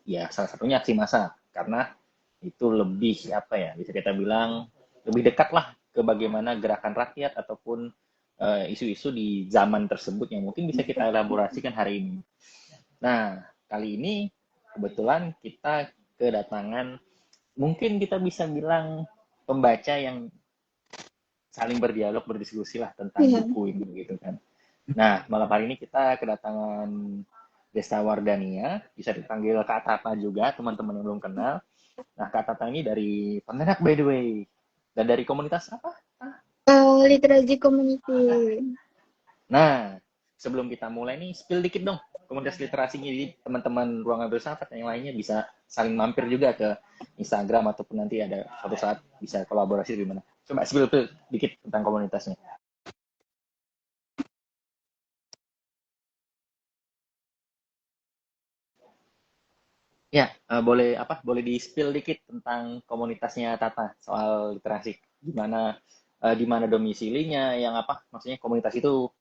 ya salah satunya aksi massa karena itu lebih apa ya bisa kita bilang lebih dekat lah ke bagaimana gerakan rakyat ataupun isu-isu di zaman tersebut yang mungkin bisa kita elaborasikan hari ini. Nah, kali ini kebetulan kita kedatangan mungkin kita bisa bilang pembaca yang saling berdialog berdiskusi lah tentang Iya. buku ini gitu kan. Nah, malam hari ini kita kedatangan Desta Wardania, bisa dipanggil Kak Tata juga, teman-teman yang belum kenal. Nah, Kak Tata ini dari Pontianak by the way. Dan dari komunitas apa? Literasi community. Nah, sebelum kita mulai nih, spill dikit dong komunitas literasinya. Jadi teman-teman Ruangan Filsafat yang lainnya bisa saling mampir juga ke Instagram ataupun nanti ada suatu saat bisa kolaborasi gimana. Coba spill dikit tentang komunitasnya. Ya, boleh apa? Boleh di-spill dikit tentang komunitasnya Tata soal literasi. Gimana di mana domisilinya, yang apa? Maksudnya komunitas itu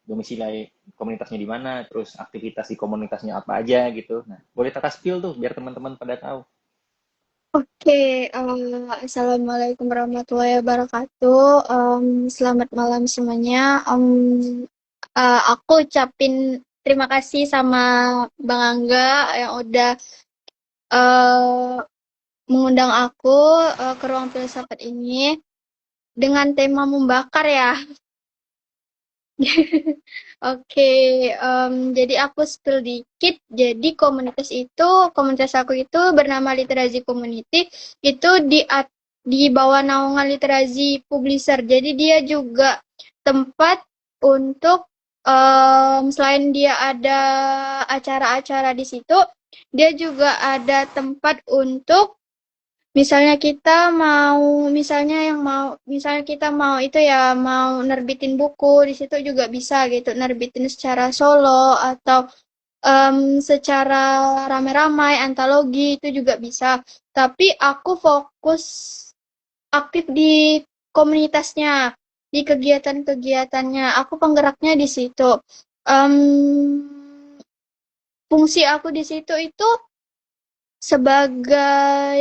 domisili komunitasnya di mana, terus aktivitas di komunitasnya apa aja gitu. Nah, boleh Tata spill tuh biar teman-teman pada tahu. Oke, Assalamualaikum warahmatullahi wabarakatuh. Selamat malam semuanya. Aku ucapin terima kasih sama Bang Angga yang udah eh, mengundang aku ke ruang filsafat ini dengan tema membakar ya. Oke, jadi aku spill dikit. Jadi komunitas aku itu bernama Literasi Community. Itu di bawah naungan Literasi Publisher. Jadi dia juga tempat untuk selain dia ada acara-acara di situ, dia juga ada tempat untuk misalnya kita mau itu ya mau nerbitin buku di situ juga bisa gitu, nerbitin secara solo atau secara ramai-ramai antologi itu juga bisa. Tapi aku fokus aktif di komunitasnya, di kegiatan-kegiatannya. Aku penggeraknya di situ. Em, Fungsi aku di situ itu sebagai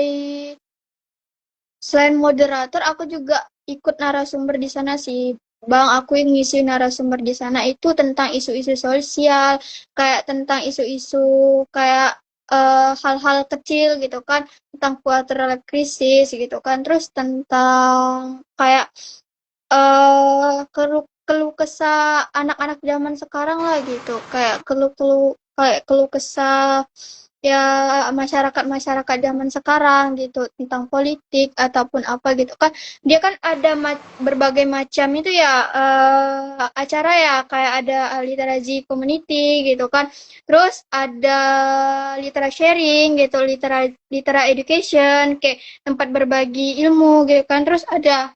selain moderator, aku juga ikut narasumber di sana sih. Bang, aku yang ngisi narasumber di sana itu tentang isu-isu sosial, kayak tentang isu-isu kayak hal-hal kecil gitu kan, tentang quarter life crisis gitu kan, terus tentang kayak keluh keluh kesah anak-anak zaman sekarang lah gitu, kayak keluh kesah ya masyarakat-masyarakat zaman sekarang gitu tentang politik ataupun apa gitu kan. Dia kan ada berbagai macam itu ya acara ya, kayak ada literasi community gitu kan. Terus ada litera sharing gitu, litera education kayak tempat berbagi ilmu gitu kan. Terus ada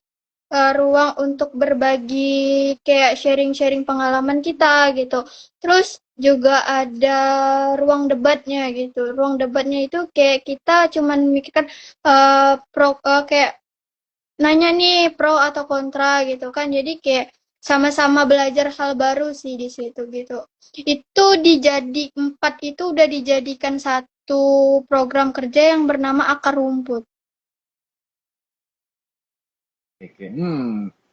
ruang untuk berbagi kayak sharing-sharing pengalaman kita gitu. Terus juga ada ruang debatnya gitu. Ruang debatnya itu kayak kita cuman memikirkan kayak nanya nih pro atau kontra gitu kan. Jadi kayak sama-sama belajar hal baru sih di situ gitu. Itu empat itu udah dijadikan satu program kerja yang bernama Akar Rumput. Oke,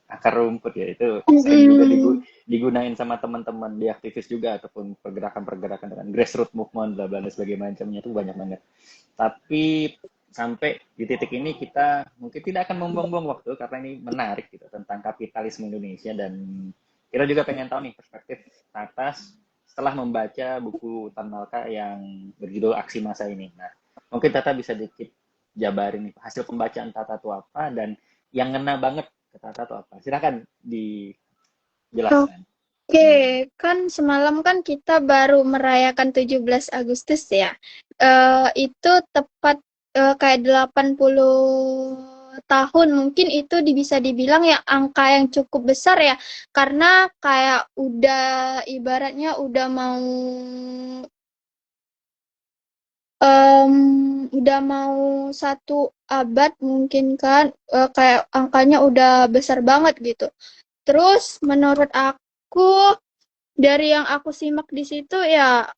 akar rumput ya itu sering juga Mm-mm. digunain sama teman-teman di aktivis juga ataupun pergerakan-pergerakan dengan grassroots movement bla bla dan sebagainya macamnya itu banyak banget. Tapi sampai di titik ini kita mungkin tidak akan membuang-buang waktu karena ini menarik gitu tentang kapitalisme Indonesia dan kita juga pengen tahu nih perspektif atas setelah membaca buku Tan Malka yang berjudul Aksi Massa ini. Nah, mungkin Tata bisa dikit jabarin nih hasil pembacaan Tata itu apa dan yang ngena banget ke Tata itu apa. Silakan dijelaskan. Oke, kan semalam kan kita baru merayakan 17 Agustus ya. Itu tepat kayak 80 tahun, mungkin itu bisa dibilang ya angka yang cukup besar ya. Karena kayak ibaratnya em, udah mau satu abad mungkin kan, kayak angkanya udah besar banget gitu. Terus menurut aku dari yang aku simak di situ ya,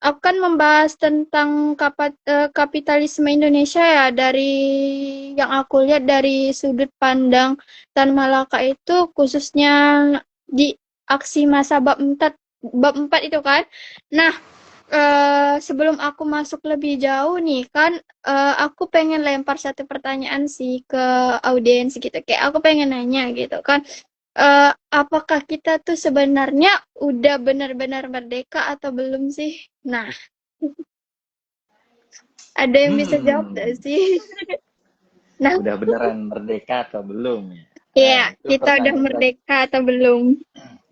aku kan membahas tentang kapitalisme Indonesia ya, dari yang aku lihat dari sudut pandang Tan Malaka itu khususnya di aksi massa bab 4 itu kan. Nah, sebelum aku masuk lebih jauh nih kan, aku pengen lempar satu pertanyaan sih ke audiens gitu. Kayak aku pengen nanya gitu kan, apakah kita tuh sebenarnya udah benar-benar merdeka atau belum sih? Nah, ada yang bisa jawab gak Hmm, sih? Nah, udah beneran merdeka atau belum ya? ya, Itu kita udah pertanyaan berat. merdeka atau belum?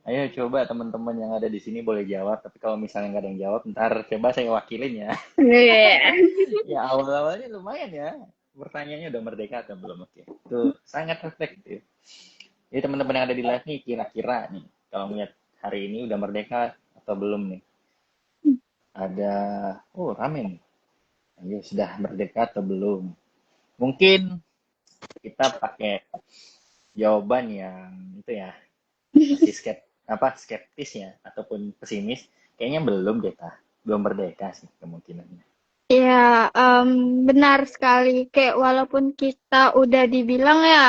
Ayo coba teman-teman yang ada di sini boleh jawab, tapi kalau misalnya nggak ada yang jawab, ntar coba saya wakilin ya. Iya. Ya awal-awalnya lumayan ya. Pertanyaannya udah merdeka atau belum? Oke, itu sangat reflektif. Jadi teman-teman yang ada di live nih, kira-kira nih, kalau melihat hari ini udah merdeka atau belum nih? Ada, oh rame nih. Ayo, sudah merdeka atau belum? Mungkin kita pakai jawaban yang itu ya, masih skeptis ya, ataupun pesimis. Kayaknya belum kita, belum merdeka sih kemungkinannya. Ya, benar sekali. Kayak walaupun kita udah dibilang ya,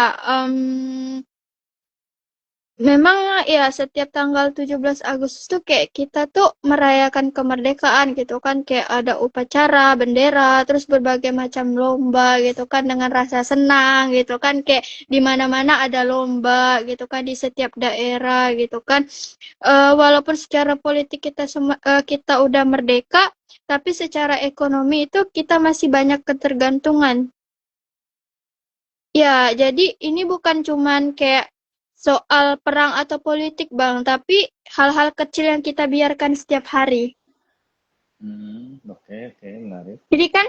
memang ya setiap tanggal 17 Agustus tuh kayak kita tuh merayakan kemerdekaan gitu kan, kayak ada upacara bendera, terus berbagai macam lomba gitu kan dengan rasa senang gitu kan, kayak di mana-mana ada lomba gitu kan di setiap daerah gitu kan. Walaupun secara politik kita udah merdeka, tapi secara ekonomi itu kita masih banyak ketergantungan. Ya, jadi ini bukan cuman kayak soal perang atau politik, Bang, tapi hal-hal kecil yang kita biarkan setiap hari. Oke, oke, menarik. Jadi kan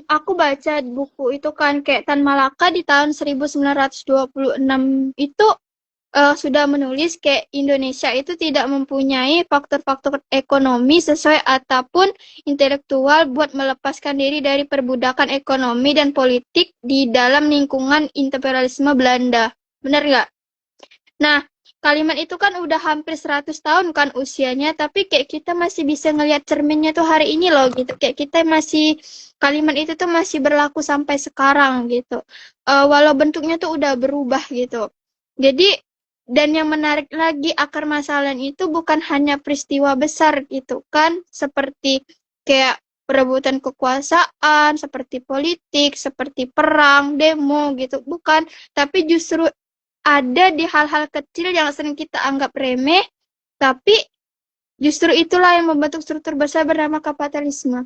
aku baca buku itu kan kayak Tan Malaka di tahun 1926 itu sudah menulis kayak Indonesia itu tidak mempunyai faktor-faktor ekonomi sesuai ataupun intelektual buat melepaskan diri dari perbudakan ekonomi dan politik di dalam lingkungan imperialisme Belanda. Benar nggak? Nah, kalimat itu kan udah hampir 100 tahun kan usianya, tapi kayak kita masih bisa ngelihat cerminnya tuh hari ini loh gitu. Kayak kita masih, kalimat itu tuh masih berlaku sampai sekarang gitu. Walau bentuknya tuh udah berubah gitu. Jadi, dan yang menarik lagi akar masalah itu bukan hanya peristiwa besar gitu kan, seperti kayak perebutan kekuasaan, seperti politik, seperti perang, demo gitu. Bukan, tapi justru ada di hal-hal kecil yang sering kita anggap remeh, tapi justru itulah yang membentuk struktur besar bernama kapitalisme.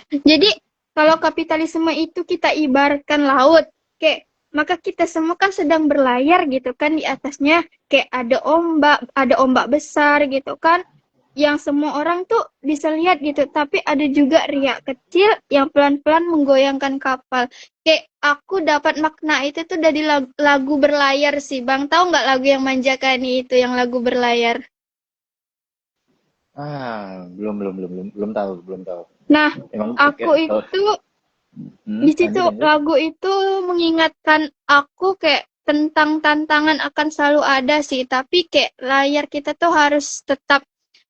Jadi, kalau kapitalisme itu kita ibaratkan laut, kayak maka kita semua kan sedang berlayar gitu kan di atasnya, kayak ada ombak besar gitu kan, yang semua orang tuh bisa lihat gitu, tapi ada juga riak kecil yang pelan-pelan menggoyangkan kapal. Kayak aku dapat makna itu tuh dari lagu Berlayar sih, Bang. Tahu nggak lagu yang Manjakani itu, yang lagu Berlayar? Belum, belum, belum, belum, belum tahu, belum tahu. Nah, Emang aku kalau itu di situ lanjut, lanjut. lagu itu mengingatkan aku kayak tentang tantangan akan selalu ada sih, tapi kayak layar kita tuh harus tetap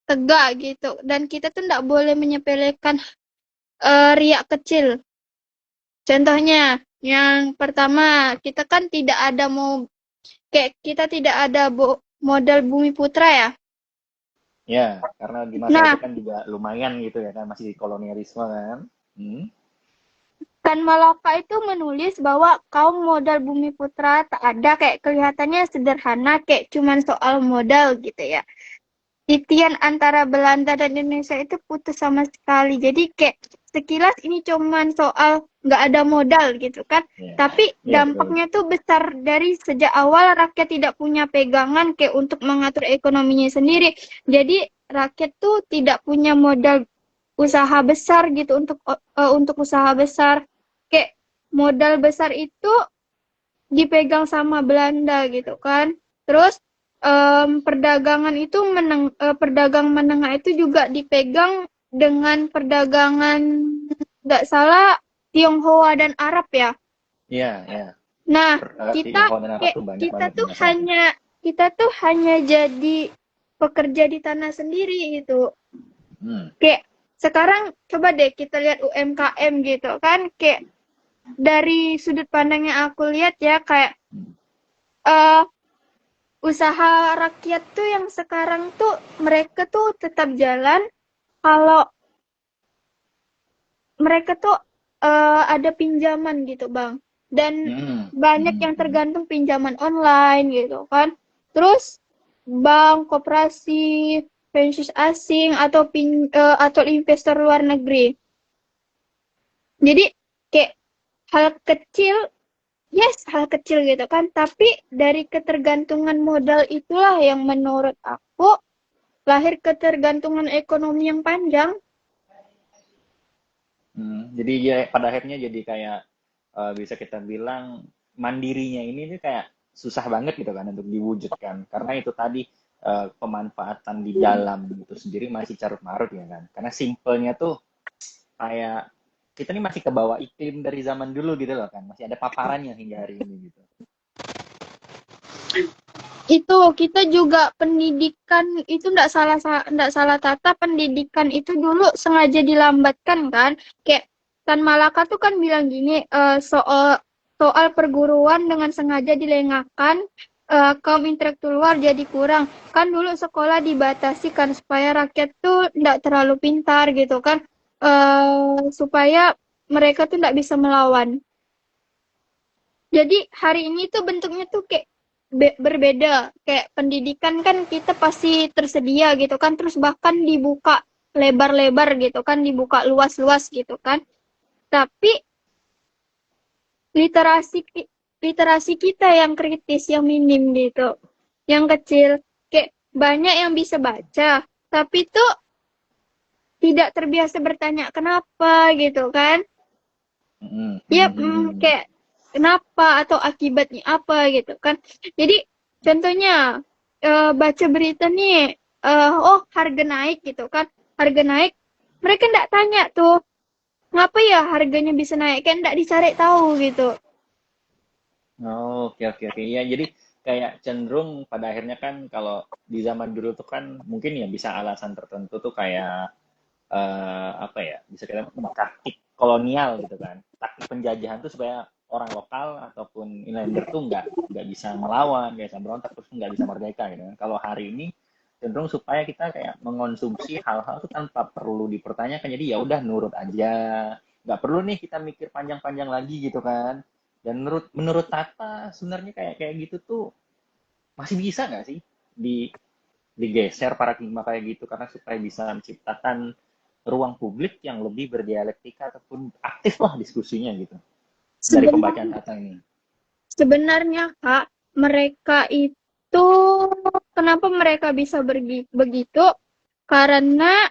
tegak gitu, dan kita tuh nggak boleh menyepelekan riak kecil. Contohnya, yang pertama, kita kan tidak ada kayak kita tidak ada modal Bumi Putra ya. Ya, karena di masa itu Nah, kan juga lumayan gitu ya kan, masih kolonialisme kan. Hmm. Tan Malaka itu menulis bahwa kaum modal Bumi Putra tak ada, kayak kelihatannya sederhana, kayak cuman soal modal gitu ya. Titian antara Belanda dan Indonesia itu putus sama sekali. Jadi kayak sekilas ini cuman soal nggak ada modal gitu kan. Ya, Tapi ya betul. dampaknya tuh besar dari sejak awal rakyat tidak punya pegangan kayak untuk mengatur ekonominya sendiri. Jadi rakyat tuh tidak punya modal usaha besar gitu untuk usaha besar. Kayak modal besar itu dipegang sama Belanda gitu kan. Terus perdagangan itu perdagang menengah itu juga dipegang dengan perdagangan nggak salah Tionghoa dan Arab ya. Iya, ya. Nah, Tionghoa dan Arab kayak tuh banyak banget di tuh masa itu. hanya jadi pekerja di tanah sendiri gitu. Hmm. Kayak sekarang coba deh kita lihat UMKM gitu kan, kayak dari sudut pandang yang aku lihat ya, kayak eh usaha rakyat tuh yang sekarang tuh mereka tuh tetap jalan kalau mereka tuh ada pinjaman gitu Bang. Dan Hmm. banyak Hmm. yang Hmm. tergantung pinjaman online gitu kan. Terus bank, koperasi, pensiun asing atau investor luar negeri. Jadi kayak hal kecil, yes hal kecil gitu kan, tapi dari ketergantungan modal itulah yang menurut aku lahir ketergantungan ekonomi yang panjang. Jadi ya pada akhirnya jadi kayak bisa kita bilang mandirinya ini tuh kayak susah banget gitu kan untuk diwujudkan karena itu tadi pemanfaatan di dalam itu sendiri masih carut marut ya kan karena simpelnya tuh kayak kita ini masih ke bawah iklim dari zaman dulu gitu loh kan masih ada paparannya hingga hari ini gitu. Itu kita juga pendidikan itu ndak salah tata, pendidikan itu dulu sengaja dilambatkan kan, kayak Tan Malaka tuh kan bilang gini, soal perguruan dengan sengaja dilengahkan, kaum intelektual jadi kurang kan, dulu sekolah dibatasi kan supaya rakyat tuh ndak terlalu pintar gitu kan, supaya mereka tuh ndak bisa melawan. Jadi hari ini tuh bentuknya tuh kayak berbeda. Kayak pendidikan kan kita pasti tersedia gitu kan. Terus bahkan dibuka lebar-lebar gitu kan. Dibuka luas-luas gitu kan. Tapi literasi literasi kita yang kritis, yang minim gitu. Yang kecil. Kayak banyak yang bisa baca. Tapi tuh tidak terbiasa bertanya kenapa gitu kan. Ya, kayak kenapa atau akibatnya apa gitu kan. Jadi contohnya baca berita nih, oh harga naik gitu kan, harga naik, mereka nggak tanya tuh ngapa ya harganya bisa naik, kan nggak dicari tahu gitu. Oh, oke oke oke. Iya, jadi kayak cenderung pada akhirnya kan kalau di zaman dulu tuh kan mungkin ya bisa alasan tertentu tuh kayak apa ya bisa kita taktik kolonial gitu kan taktik penjajahan tuh supaya orang lokal ataupun inlander tuh nggak bisa melawan nggak bisa berontak terus nggak bisa merdeka gitu kan kalau hari ini cenderung supaya kita kayak mengonsumsi hal-hal tuh tanpa perlu dipertanyakan jadi ya udah nurut aja nggak perlu nih kita mikir panjang-panjang lagi gitu kan dan menurut menurut Tata sebenarnya kayak kayak gitu tuh masih bisa nggak sih di digeser paradigma kayak gitu karena supaya bisa menciptakan ruang publik yang lebih berdialektika ataupun aktif lah diskusinya gitu dari pembacaan Sebenarnya Tata ini. sebenarnya Kak, mereka itu kenapa mereka bisa begitu? Karena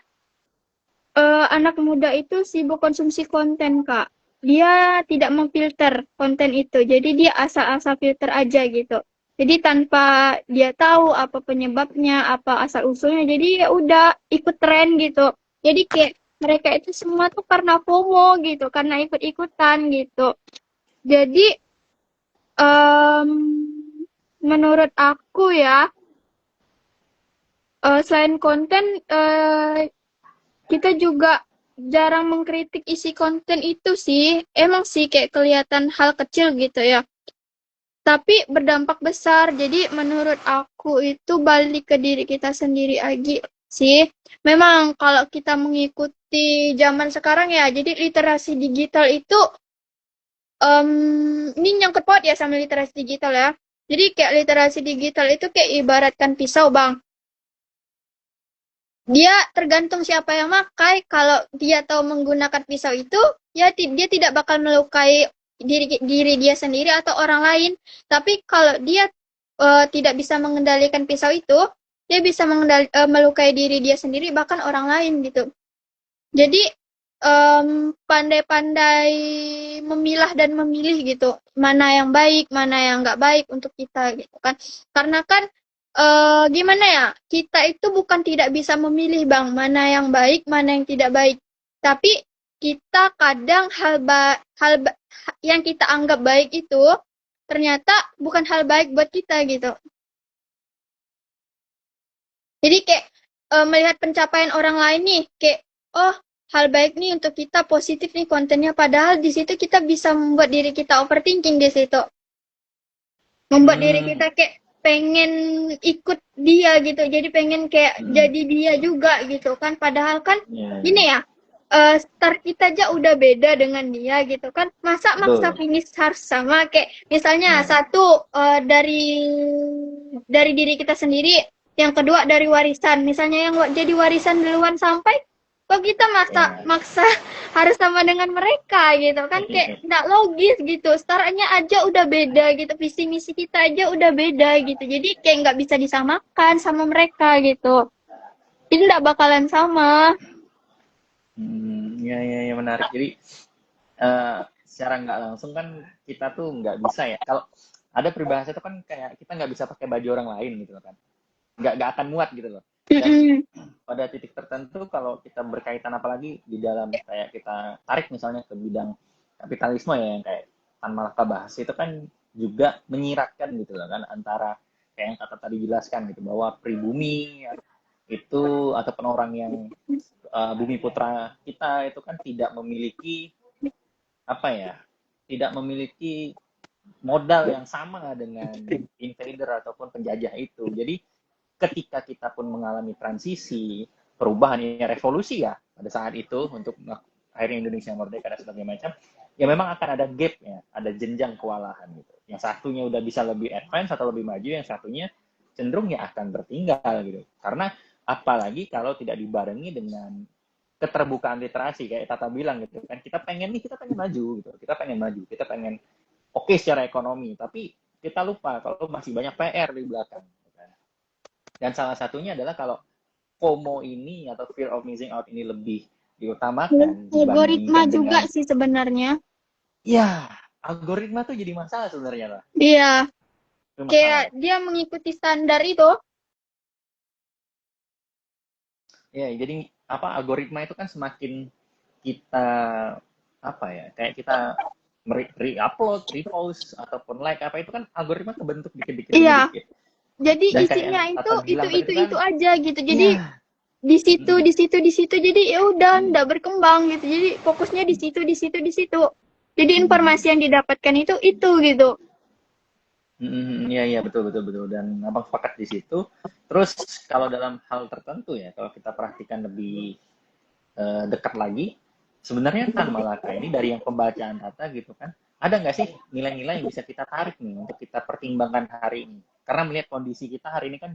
anak muda itu sibuk konsumsi konten, Kak. Dia tidak memfilter konten itu. Jadi dia asal-asal filter aja gitu. Jadi tanpa dia tahu apa penyebabnya, apa asal usulnya. Jadi ya udah ikut tren gitu. Jadi kayak mereka itu semua tuh karena FOMO gitu, karena ikut-ikutan gitu. Jadi em, menurut aku ya, selain konten, kita juga jarang mengkritik isi konten itu sih. Emang sih kayak kelihatan hal kecil gitu ya. Tapi berdampak besar. Jadi menurut aku itu balik ke diri kita sendiri lagi sih. Memang kalau kita mengikuti zaman sekarang ya, jadi literasi digital itu ini nyangkut paut ya sama literasi digital ya. Jadi kayak literasi digital itu kayak ibaratkan pisau, Bang. Dia tergantung siapa yang makai. Kalau dia tahu menggunakan pisau itu, ya dia tidak bakal melukai diri dia sendiri atau orang lain. Tapi kalau dia tidak bisa mengendalikan pisau itu, dia bisa melukai diri dia sendiri bahkan orang lain gitu. Jadi pandai-pandai memilah dan memilih gitu, mana yang baik, mana yang nggak baik untuk kita gitu kan. Karena kan gimana ya, kita itu bukan tidak bisa memilih Bang, mana yang baik, mana yang tidak baik. Tapi kita kadang yang kita anggap baik itu ternyata bukan hal baik buat kita gitu. Jadi kayak melihat pencapaian orang lain nih, kayak oh hal baik nih untuk kita positif nih kontennya. Padahal di situ kita bisa membuat diri kita overthinking di situ, membuat diri Hmm, kita kayak pengen ikut dia gitu. Jadi pengen kayak hmm, jadi dia juga gitu kan. Padahal kan ya, gini ya. ya, start kita aja udah beda dengan dia gitu kan. Masa maksa Betul. finish harus sama kayak misalnya Ya, satu dari diri kita sendiri, yang kedua dari warisan. Misalnya yang jadi warisan duluan sampai, kok kita maksa ya. maksa harus sama dengan mereka gitu kan, kayak nggak logis gitu. Startnya aja udah beda gitu, visi misi kita aja udah beda gitu, jadi kayak nggak bisa disamakan sama mereka gitu, ini nggak bakalan sama. Ya, ya, ya, menarik. Jadi secara nggak langsung kan kita tuh nggak bisa ya. Kalau ada peribahasa itu kan kayak kita nggak bisa pakai baju orang lain gitu kan. Nggak akan muat gitu loh. Dan Mm-mm. pada titik tertentu kalau kita berkaitan apalagi di dalam kayak kita tarik misalnya ke bidang kapitalisme ya yang kayak Tan Malaka bahas itu kan juga menyiratkan gitu loh kan antara kayak yang kata tadi jelaskan gitu bahwa pribumi ya, itu ataupun orang yang bumi putra kita itu kan tidak memiliki apa ya tidak memiliki modal yang sama dengan invader ataupun penjajah itu. Jadi ketika kita pun mengalami transisi, perubahan ya revolusi ya pada saat itu untuk akhirnya Indonesia merdeka dan sebagainya macam, ya memang akan ada gap ya, ada jenjang kewalahan gitu. Yang satunya udah bisa lebih advance atau lebih maju, yang satunya cenderung ya akan tertinggal gitu. Karena apalagi kalau tidak dibarengi dengan keterbukaan literasi kayak Tata bilang gitu kan, kita pengen maju gitu, kita pengen oke secara ekonomi, tapi kita lupa kalau masih banyak PR di belakang. Gitu kan. Dan salah satunya adalah kalau FOMO ini atau fear of missing out ini lebih diutamakan Algoritma dibandingkan juga dengan sih sebenarnya. ya algoritma tuh jadi masalah sebenarnya lah. Iya, Itu kayak masalah. dia mengikuti standar itu. Ya, jadi apa algoritma itu kan semakin kita apa ya kayak kita re-upload, repost ataupun like apa itu kan algoritma kebentuk dikit-dikit demi Iya, dikit. jadi Dan kayak yang isinya itu Tata itu bilang tadi itu itu kan, itu aja gitu. Jadi iya, di situ mm, di situ di situ jadi ya udah mm, ndak berkembang gitu, jadi fokusnya di situ di situ di situ, jadi informasi mm, yang didapatkan itu gitu. iya, iya, betul, betul, betul. Dan abang sepakat di situ. Terus kalau dalam hal tertentu ya, kalau kita perhatikan lebih dekat lagi, sebenarnya Tan Malaka ini dari yang pembacaan data gitu kan, ada nggak sih nilai-nilai yang bisa kita tarik nih untuk kita pertimbangkan hari ini? Karena melihat kondisi kita hari ini kan,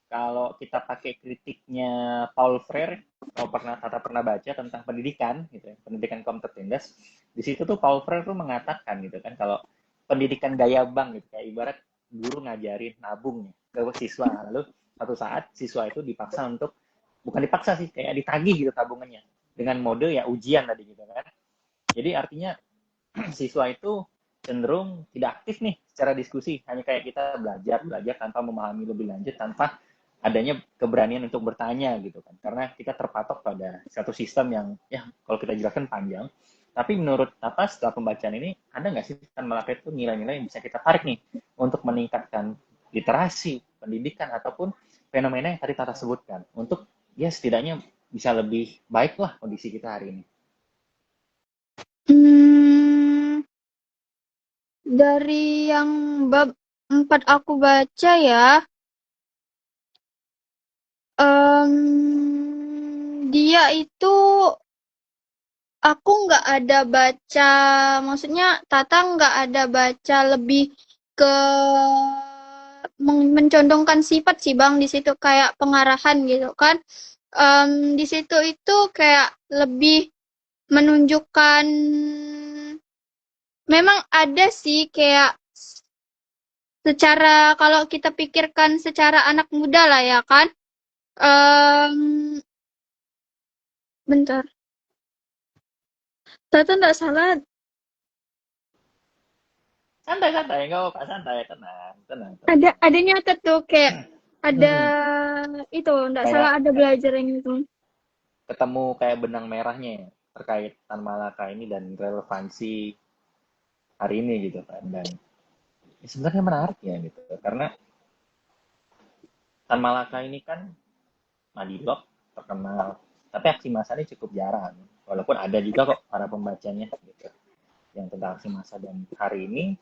kalau kita pakai kritiknya Paul Freire, kalau Tata pernah baca tentang pendidikan gitu ya, pendidikan kaum tertindas, di situ tuh Paul Freire tuh mengatakan gitu kan, kalau pendidikan gaya bank gitu, kayak ibarat guru ngajarin nabung nih ke siswa, lalu satu saat siswa itu dipaksa untuk bukan dipaksa sih kayak ditagih gitu tabungannya dengan mode ya ujian tadi gitu kan. Jadi artinya siswa itu cenderung tidak aktif nih secara diskusi, hanya kayak kita belajar belajar tanpa memahami lebih lanjut, tanpa adanya keberanian untuk bertanya gitu kan, karena kita terpatok pada satu sistem yang ya kalau kita jelaskan panjang. Tapi menurut apa setelah pembacaan ini ada nggak sih kan Malaka itu nilai-nilai yang bisa kita tarik nih untuk meningkatkan literasi pendidikan ataupun fenomena yang tadi Tata sebutkan untuk ya setidaknya bisa lebih baik lah kondisi kita hari ini. Hmm, dari yang bab 4 aku baca ya, dia itu aku nggak ada baca, maksudnya Tata nggak ada baca lebih ke mencondongkan sifat sih Bang di situ, kayak pengarahan gitu kan. Di situ itu kayak lebih menunjukkan, memang ada sih kayak secara, kalau kita pikirkan secara anak muda lah ya kan. Em, Bentar, Tata nggak salah Santai santai, nggak apa-apa, santai, tenang, tenang, ada tenang. nyatet tuh kayak ada itu, nggak salah Kayak ada belajar yang itu. ketemu kayak benang merahnya ya, terkait Tan Malaka ini dan relevansi hari ini gitu kan. Dan ya sebenarnya menarik ya gitu karena Tan Malaka ini kan Madilog terkenal, tapi aksi massanya cukup jarang. Walaupun ada juga kok para pembacanya gitu yang tentang aksi massa, dan hari ini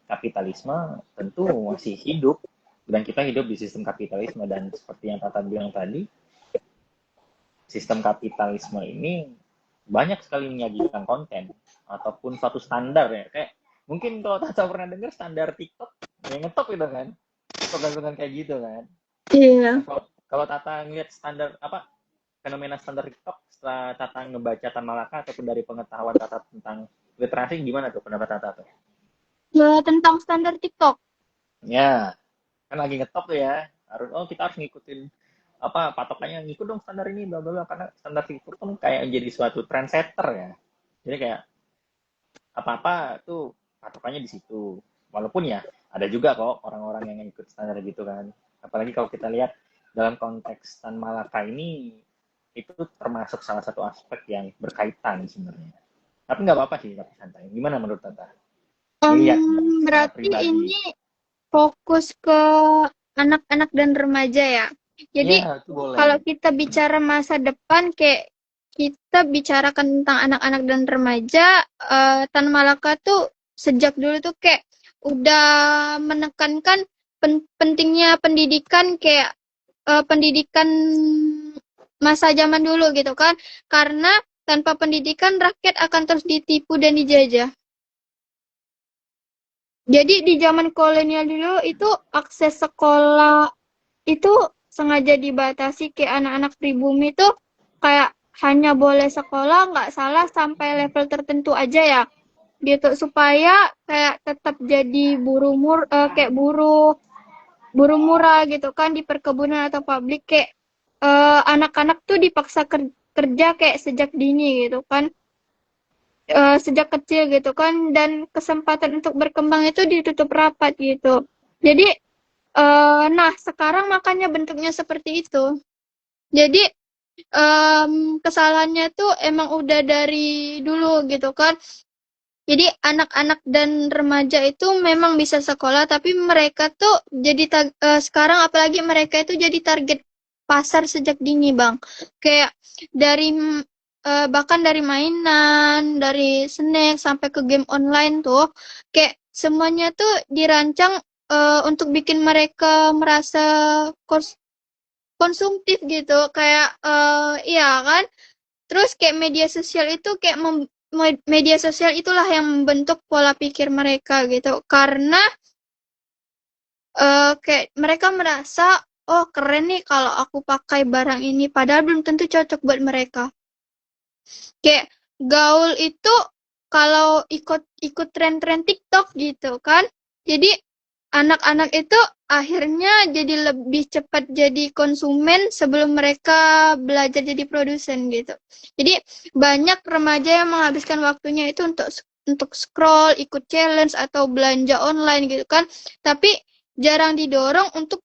kapitalisme tentu masih hidup dan kita hidup di sistem kapitalisme, dan seperti yang Tata bilang tadi, sistem kapitalisme ini banyak sekali menyajikan konten ataupun suatu standar ya, kayak mungkin kalau Tata pernah dengar standar TikTok yang ngetop itu kan, konten kayak gitu kan. Iya. Nah, kalau Tata ngeliat standar apa fenomena standar TikTok setelah Tata ngebaca Tan Malaka ataupun dari pengetahuan Tata tentang literasi, gimana tuh pendapat Tata tuh? Ya, tentang standar TikTok. Ya, kan lagi ngetop tuh ya. Harus kita harus ngikutin apa patokannya, ngikut dong standar ini bla bla bla, karena standar TikTok kan kayak jadi suatu trendsetter ya. Jadi kayak apa-apa tuh patokannya di situ. Walaupun ya ada juga kok orang-orang yang ikut standar gitu kan. Apalagi kalau kita lihat dalam konteks Tan Malaka ini, itu termasuk salah satu aspek yang berkaitan sebenarnya. Tapi nggak apa-apa sih, tapi santai. Gimana menurut Tata? Lihat secara Berarti pribadi. ini fokus ke anak-anak dan remaja ya. Jadi Ya, itu kalau boleh. kita bicara masa depan, kayak kita bicarakan tentang anak-anak dan remaja, Tan Malaka tuh sejak dulu tuh kayak udah menekankan pentingnya pendidikan, kayak pendidikan masa zaman dulu gitu kan. Karena tanpa pendidikan rakyat akan terus ditipu dan dijajah. Jadi di zaman kolonial dulu itu akses sekolah itu sengaja dibatasi, kayak anak-anak pribumi tuh kayak hanya boleh sekolah nggak salah sampai level tertentu aja ya gitu, supaya kayak tetap jadi kayak buruh murah gitu kan di perkebunan atau pabrik, kayak anak-anak tuh dipaksa kerja kayak sejak dini gitu kan, sejak kecil gitu kan, dan kesempatan untuk berkembang itu ditutup rapat gitu. Jadi nah sekarang makanya bentuknya seperti itu. Jadi kesalahannya tuh emang udah dari dulu gitu kan. Jadi anak-anak dan remaja itu memang bisa sekolah, tapi mereka tuh jadi sekarang apalagi mereka itu jadi target pasar sejak dini, Bang. Kayak dari bahkan dari mainan, dari snack sampai ke game online tuh, kayak semuanya tuh dirancang untuk bikin mereka merasa konsumtif gitu, kayak iya kan. Terus kayak media sosial itulah yang membentuk pola pikir mereka gitu. Karena kayak mereka merasa, oh keren nih kalau aku pakai barang ini, padahal belum tentu cocok buat mereka. Kayak gaul itu kalau ikut ikut tren-tren TikTok gitu kan. Jadi anak-anak itu akhirnya jadi lebih cepat jadi konsumen sebelum mereka belajar jadi produsen gitu. Jadi banyak remaja yang menghabiskan waktunya itu untuk scroll, ikut challenge atau belanja online gitu kan. Tapi jarang didorong untuk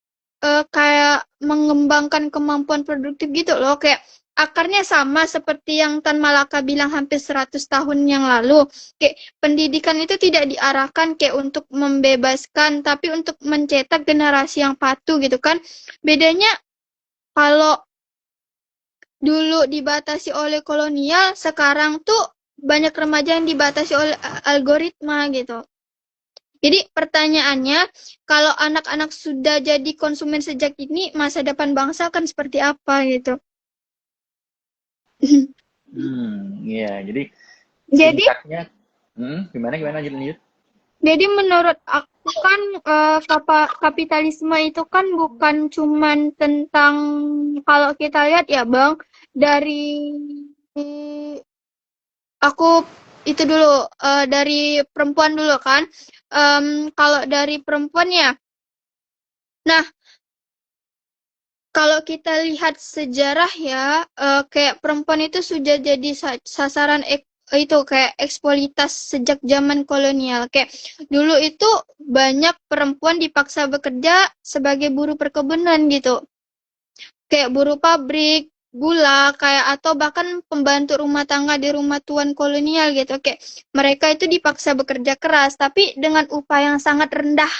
kayak mengembangkan kemampuan produktif gitu loh. Kayak akarnya sama seperti yang Tan Malaka bilang hampir 100 tahun yang lalu. Kayak pendidikan itu tidak diarahkan kayak untuk membebaskan, tapi untuk mencetak generasi yang patuh gitu kan. Bedanya kalau dulu dibatasi oleh kolonial, sekarang tuh banyak remaja yang dibatasi oleh algoritma gitu. Jadi pertanyaannya, kalau anak-anak sudah jadi konsumen sejak ini, masa depan bangsa akan seperti apa gitu. Iya. Jadi Jadi singkatnya, gimana gimana lanjut lanjut. Jadi menurut aku kan kapitalisme itu kan bukan cuman tentang, kalau kita lihat ya Bang, dari aku itu dulu, dari perempuan dulu kan. Kalau dari perempuan ya, nah kalau kita lihat sejarah ya, kayak perempuan itu sudah jadi sasaran itu kayak eksploitas sejak zaman kolonial. Kayak dulu itu banyak perempuan dipaksa bekerja sebagai buruh perkebunan gitu. Kayak buruh pabrik, gula, kayak atau bahkan pembantu rumah tangga di rumah tuan kolonial gitu. Kayak mereka itu dipaksa bekerja keras, tapi dengan upah yang sangat rendah.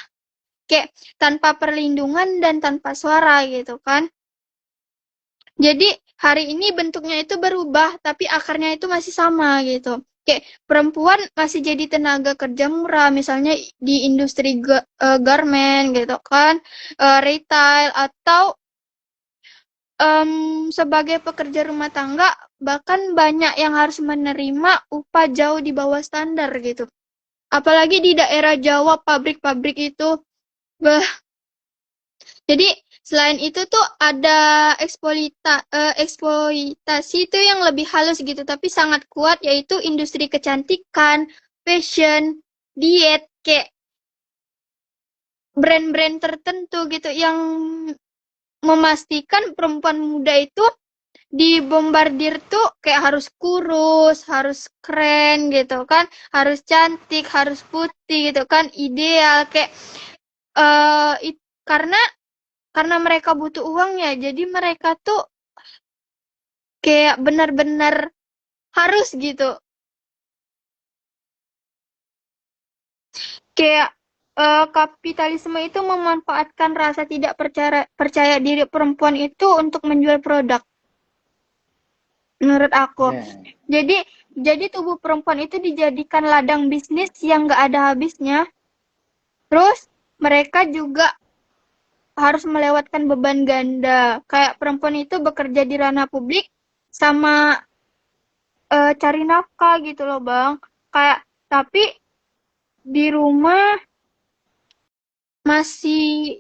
Kayak tanpa perlindungan dan tanpa suara gitu kan. Jadi hari ini bentuknya itu berubah, tapi akarnya itu masih sama gitu. Kayak perempuan masih jadi tenaga kerja murah, misalnya di industri garment gitu kan, retail atau sebagai pekerja rumah tangga, bahkan banyak yang harus menerima upah jauh di bawah standar gitu. Apalagi di daerah Jawa, pabrik-pabrik itu, bah, jadi selain itu tuh ada eksploitasi itu yang lebih halus gitu, tapi sangat kuat yaitu industri kecantikan, fashion, diet, kayak brand-brand tertentu gitu yang memastikan perempuan muda itu dibombardir tuh kayak harus kurus, harus keren gitu kan, harus cantik, harus putih gitu kan, ideal kayak eh karena mereka butuh uang ya, jadi mereka tuh kayak benar-benar harus gitu. Kayak kapitalisme itu memanfaatkan rasa tidak percaya diri perempuan itu untuk menjual produk, menurut aku. Ya, Jadi tubuh perempuan itu dijadikan ladang bisnis yang nggak ada habisnya. Terus mereka juga harus melewatkan beban ganda. Kayak perempuan itu bekerja di ranah publik sama cari nafkah gitu loh, Bang. Kayak tapi di rumah masih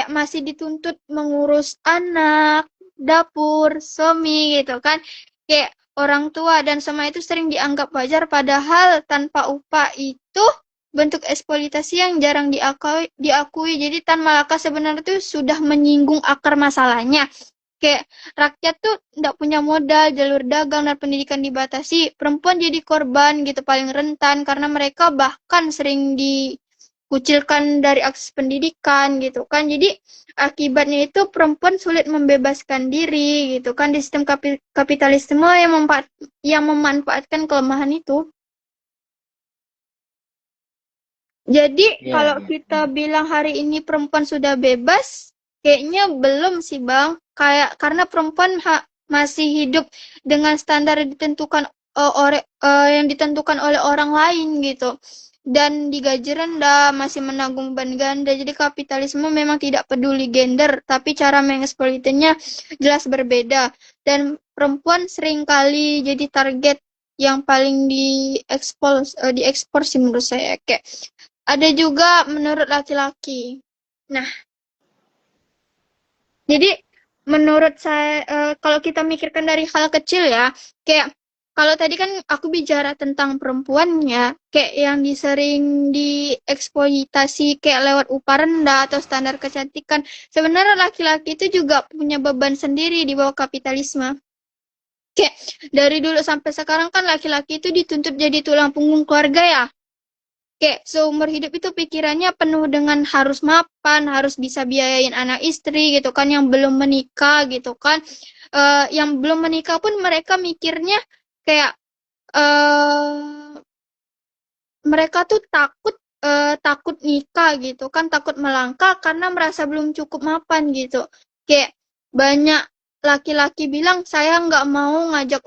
masih dituntut mengurus anak, dapur, suami gitu kan. Kayak orang tua dan semua itu sering dianggap wajar padahal tanpa upah itu bentuk eksploitasi yang jarang diakui. Jadi Tan Malaka sebenarnya itu sudah menyinggung akar masalahnya. Kayak rakyat tuh nggak punya modal, jalur dagang dan pendidikan dibatasi, perempuan jadi korban gitu paling rentan karena mereka bahkan sering dikucilkan dari akses pendidikan gitu kan. Jadi akibatnya itu perempuan sulit membebaskan diri gitu kan di sistem kapitalisme yang memanfaatkan kelemahan itu. Jadi ya, kalau ya. kita bilang hari ini perempuan sudah bebas, kayaknya belum sih Bang. Kayak karena perempuan masih hidup dengan standar yang ditentukan oleh orang lain gitu. Dan digaji rendah, masih menanggung beban ganda. Jadi kapitalisme memang tidak peduli gender, tapi cara mengeksploitasinya jelas berbeda. Dan perempuan seringkali jadi target yang paling diekspor sih menurut saya. Kayak ada juga menurut laki-laki. Nah, jadi menurut saya kalau kita mikirkan dari hal kecil ya, kayak kalau tadi kan aku bicara tentang perempuannya, kayak yang disering dieksploitasi kayak lewat upah rendah atau standar kecantikan. Sebenarnya laki-laki itu juga punya beban sendiri di bawah kapitalisme. Kayak dari dulu sampai sekarang kan laki-laki itu dituntut jadi tulang punggung keluarga ya. Kayak seumur hidup itu pikirannya penuh dengan harus mapan, harus bisa biayain anak istri gitu kan yang belum menikah gitu kan. Yang belum menikah pun mereka mikirnya kayak eh mereka tuh takut nikah gitu kan, takut melangkah karena merasa belum cukup mapan gitu. Kayak banyak laki-laki bilang saya nggak mau ngajak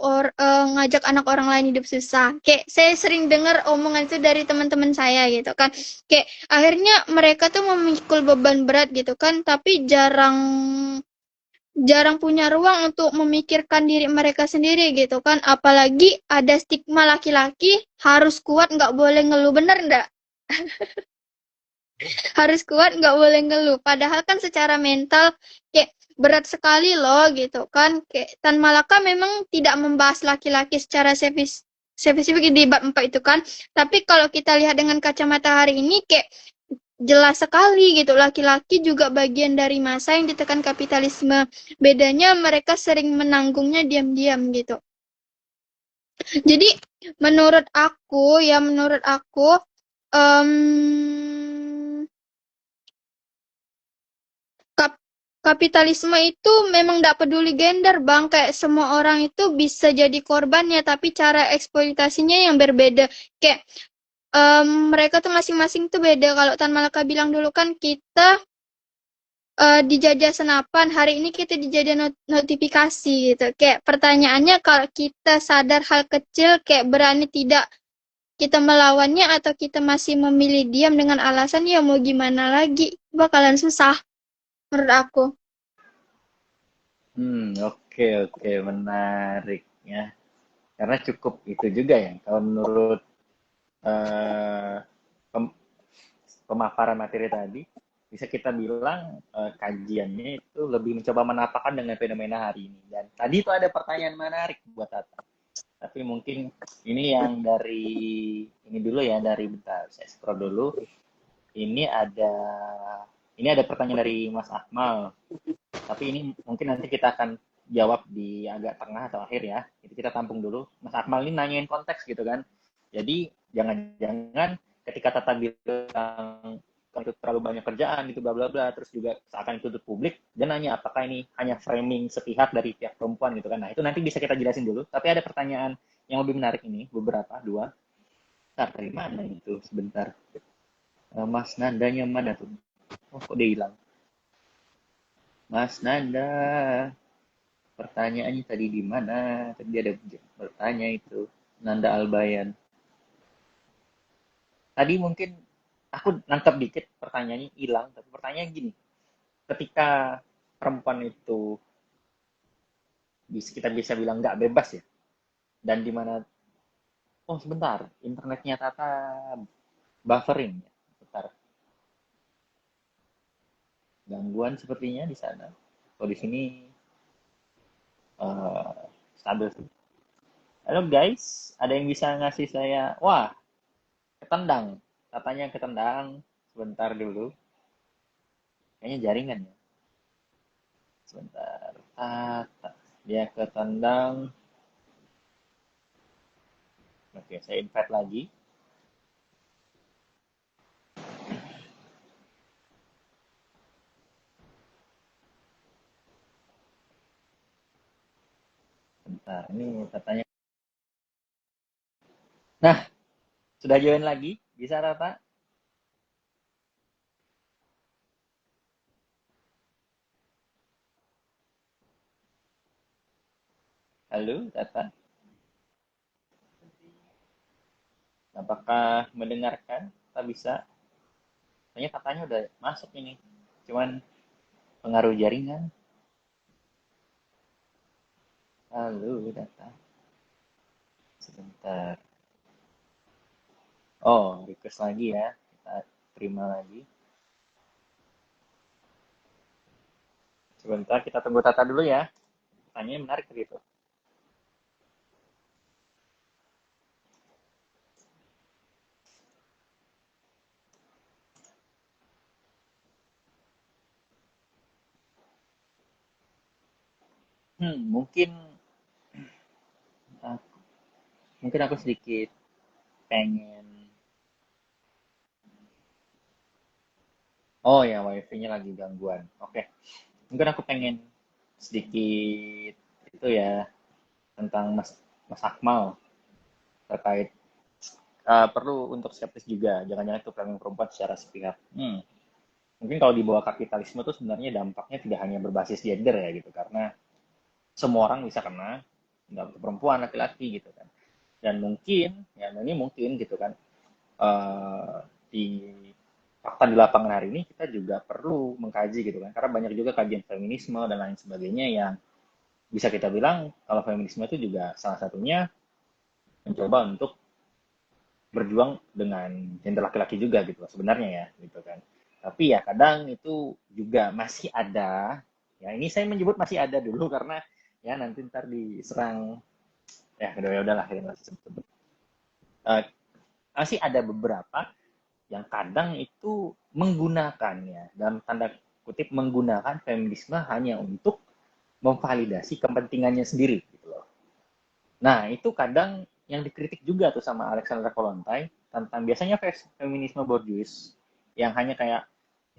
anak orang lain hidup susah. Kayak saya sering dengar omongan itu dari teman-teman saya gitu kan. Kayak akhirnya mereka tuh memikul beban berat gitu kan, tapi jarang jarang punya ruang untuk memikirkan diri mereka sendiri gitu kan. Apalagi ada stigma laki-laki harus kuat, nggak boleh ngeluh, bener nggak? Harus kuat, nggak boleh ngeluh. Padahal kan secara mental kayak berat sekali loh gitu kan. Kayak Tan Malaka memang tidak membahas laki-laki secara spesifik di bab 4 itu kan. Tapi kalau kita lihat dengan kacamata hari ini kayak jelas sekali gitu. Laki-laki juga bagian dari masa yang ditekan kapitalisme. Bedanya mereka sering menanggungnya diam-diam gitu. Jadi menurut aku em, kapitalisme itu memang tidak peduli gender, Bang. Kayak semua orang itu bisa jadi korbannya, tapi cara eksploitasinya yang berbeda. Kayak mereka tuh masing-masing tuh beda. Kalau Tan Malaka bilang dulu kan kita dijajah senapan, hari ini kita dijajah notifikasi gitu. Kayak pertanyaannya kalau kita sadar hal kecil kayak berani tidak kita melawannya atau kita masih memilih diam dengan alasan ya mau gimana lagi, bakalan susah menurut aku. Oke, oke, menarik ya. Karena cukup itu juga ya. Kalau menurut eh, pem- pemaparan materi tadi, bisa kita bilang kajiannya itu lebih mencoba menapakan dengan fenomena hari ini. Dan tadi itu ada pertanyaan menarik buat Tata. Tapi mungkin ini yang dari ini dulu ya, dari bentar saya scroll dulu. Ini ada ini ada pertanyaan dari Mas Akmal. Tapi ini mungkin nanti kita akan jawab di agak tengah atau akhir ya. Jadi kita tampung dulu. Mas Akmal ini nanyain konteks gitu kan. Jadi jangan-jangan ketika Tata bilang kan itu terlalu banyak kerjaan itu bla bla bla terus juga seakan itu untuk publik dia nanya apakah ini hanya framing sepihak dari pihak perempuan gitu kan. Nah, itu nanti bisa kita jelasin dulu. Tapi ada pertanyaan yang lebih menarik ini, beberapa, dua. Ntar dari mana itu? Sebentar. Mas Nandanya mana tuh? Oh, kok dia hilang? Mas Nanda, pertanyaannya tadi di mana? Tadi ada bertanya itu. Nanda Albayan. Tadi mungkin aku nangkep dikit pertanyaannya hilang, tapi pertanyaan gini. Ketika perempuan itu kita bisa bilang nggak bebas ya, dan di mana oh sebentar, internetnya Tata buffering ya. Bentar, gangguan sepertinya di sana. Kalau di sini stabil sih. Halo guys, ada yang bisa ngasih saya? Wah, ketendang. Katanya ketendang. Sebentar dulu. Kayaknya jaringan ya. Sebentar. Dia ketendang. Oke, saya invite lagi. Bentar, ini katanya. Nah, sudah join lagi? Bisa Tata? Halo, Tata. Apakah mendengarkan? Tak bisa. Kayaknya katanya udah masuk ini. Cuman pengaruh jaringan. Halo, Tata. Sebentar. Oh, request lagi ya. Kita terima lagi. Sebentar, kita tunggu Tata dulu ya. Tanya menarik gitu. Mungkin uh, mungkin aku sedikit pengen. Oh ya, wifi-nya lagi gangguan. Oke, mungkin aku pengen sedikit itu ya tentang Mas Akmal terkait perlu untuk skeptis juga. Jangan-jangan itu framing perempuan secara sepihak. Mungkin kalau di bawah kapitalisme itu sebenarnya dampaknya tidak hanya berbasis gender ya gitu, karena semua orang bisa kena, nggak untuk perempuan, laki-laki gitu kan. Dan mungkin, ya ini mungkin gitu kan, eh, di fakta di lapangan hari ini kita juga perlu mengkaji gitu kan, karena banyak juga kajian feminisme dan lain sebagainya yang bisa kita bilang kalau feminisme itu juga salah satunya mencoba untuk berjuang dengan gender laki-laki juga gitu loh, sebenarnya ya gitu kan. Tapi ya kadang itu juga masih ada, ya ini saya menyebut masih ada dulu karena ya nanti ntar diserang ya udah ya udahlah ya masih sebut. Masih ada beberapa yang kadang itu menggunakannya dalam tanda kutip menggunakan feminisme hanya untuk memvalidasi kepentingannya sendiri gitu loh. Nah, itu kadang yang dikritik juga tuh sama Alexandra Kollontai tentang biasanya feminisme borjuis yang hanya kayak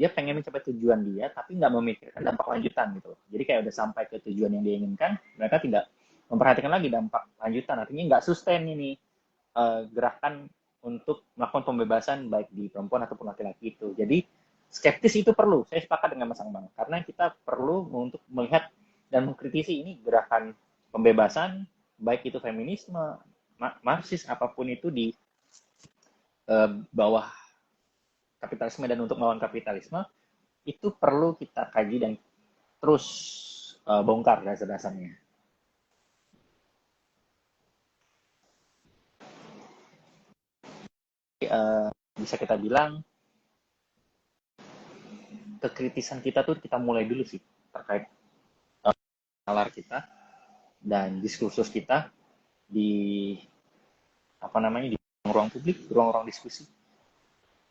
dia pengen mencapai tujuan dia tapi nggak memikirkan dampak lanjutan gitu loh. Jadi kayak udah sampai ke tujuan yang dia inginkan, mereka tidak memperhatikan lagi dampak lanjutan. Artinya nggak sustain ini gerakan untuk melakukan pembebasan baik di perempuan ataupun laki-laki itu. Jadi skeptis itu perlu. Saya sepakat dengan Mas Angmang karena kita perlu untuk melihat dan mengkritisi ini gerakan pembebasan, baik itu feminisme, marxis, apapun itu di bawah kapitalisme dan untuk melawan kapitalisme, itu perlu kita kaji dan terus bongkar dasar-dasarnya. Bisa kita bilang kekritisan kita tuh kita mulai dulu sih terkait nalar kita dan diskursus kita di apa namanya di ruang publik, ruang-ruang diskusi,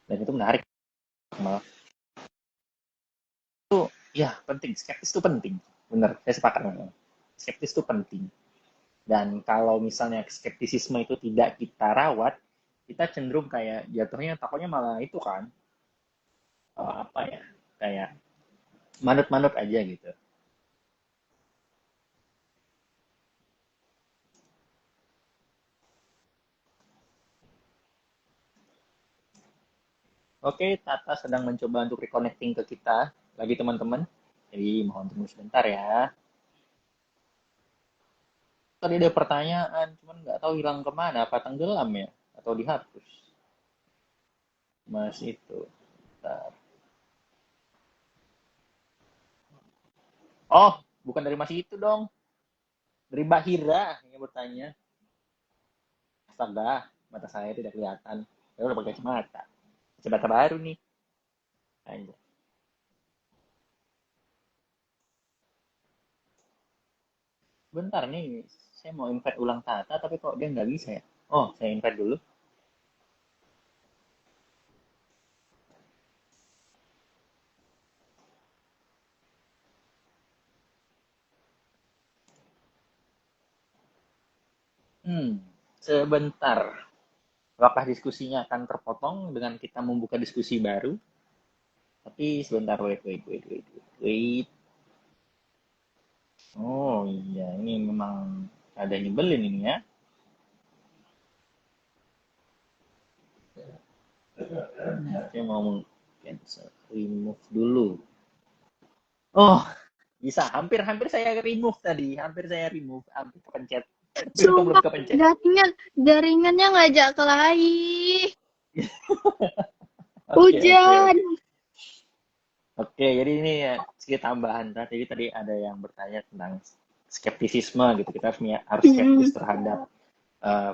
dan itu menarik. Malah itu ya penting, skeptis itu penting, bener, saya sepakat dengan skeptis itu penting. Dan kalau misalnya skeptisisme itu tidak kita rawat, kita cenderung kayak jatuhnya takutnya malah itu kan apa ya, kayak manut-manut aja gitu. Oke, Tata sedang mencoba untuk reconnecting ke kita lagi teman-teman. Jadi mohon tunggu sebentar ya. Tadi ada pertanyaan, cuman nggak tahu hilang kemana, apa tenggelam ya, atau dihapus. Mas itu. Bentar. Oh, bukan dari Mas itu dong. Dari Bahira yang bertanya. Astaga, mata saya tidak kelihatan. Saya udah pakai kacamata. Kacamata baru nih. Anjay. Bentar nih, saya mau invite ulang Tata, tapi kok dia nggak bisa ya? Oh, saya invite dulu. Sebentar. Apakah diskusinya akan terpotong dengan kita membuka diskusi baru? Tapi sebentar, wait. Oh iya, ini memang ada nyebelin ini ya. Saya mau cancel, remove dulu. Oh, bisa. Hampir saya remove tadi. Hampir kepencet. Belum Sumpah, kepencet. jaringannya ngajak kelahi. Oke. Hujan. Oke, jadi ini ya sedikit tambahan. Jadi tadi ada yang bertanya tentang skeptisisme gitu. Kita harus skeptis terhadap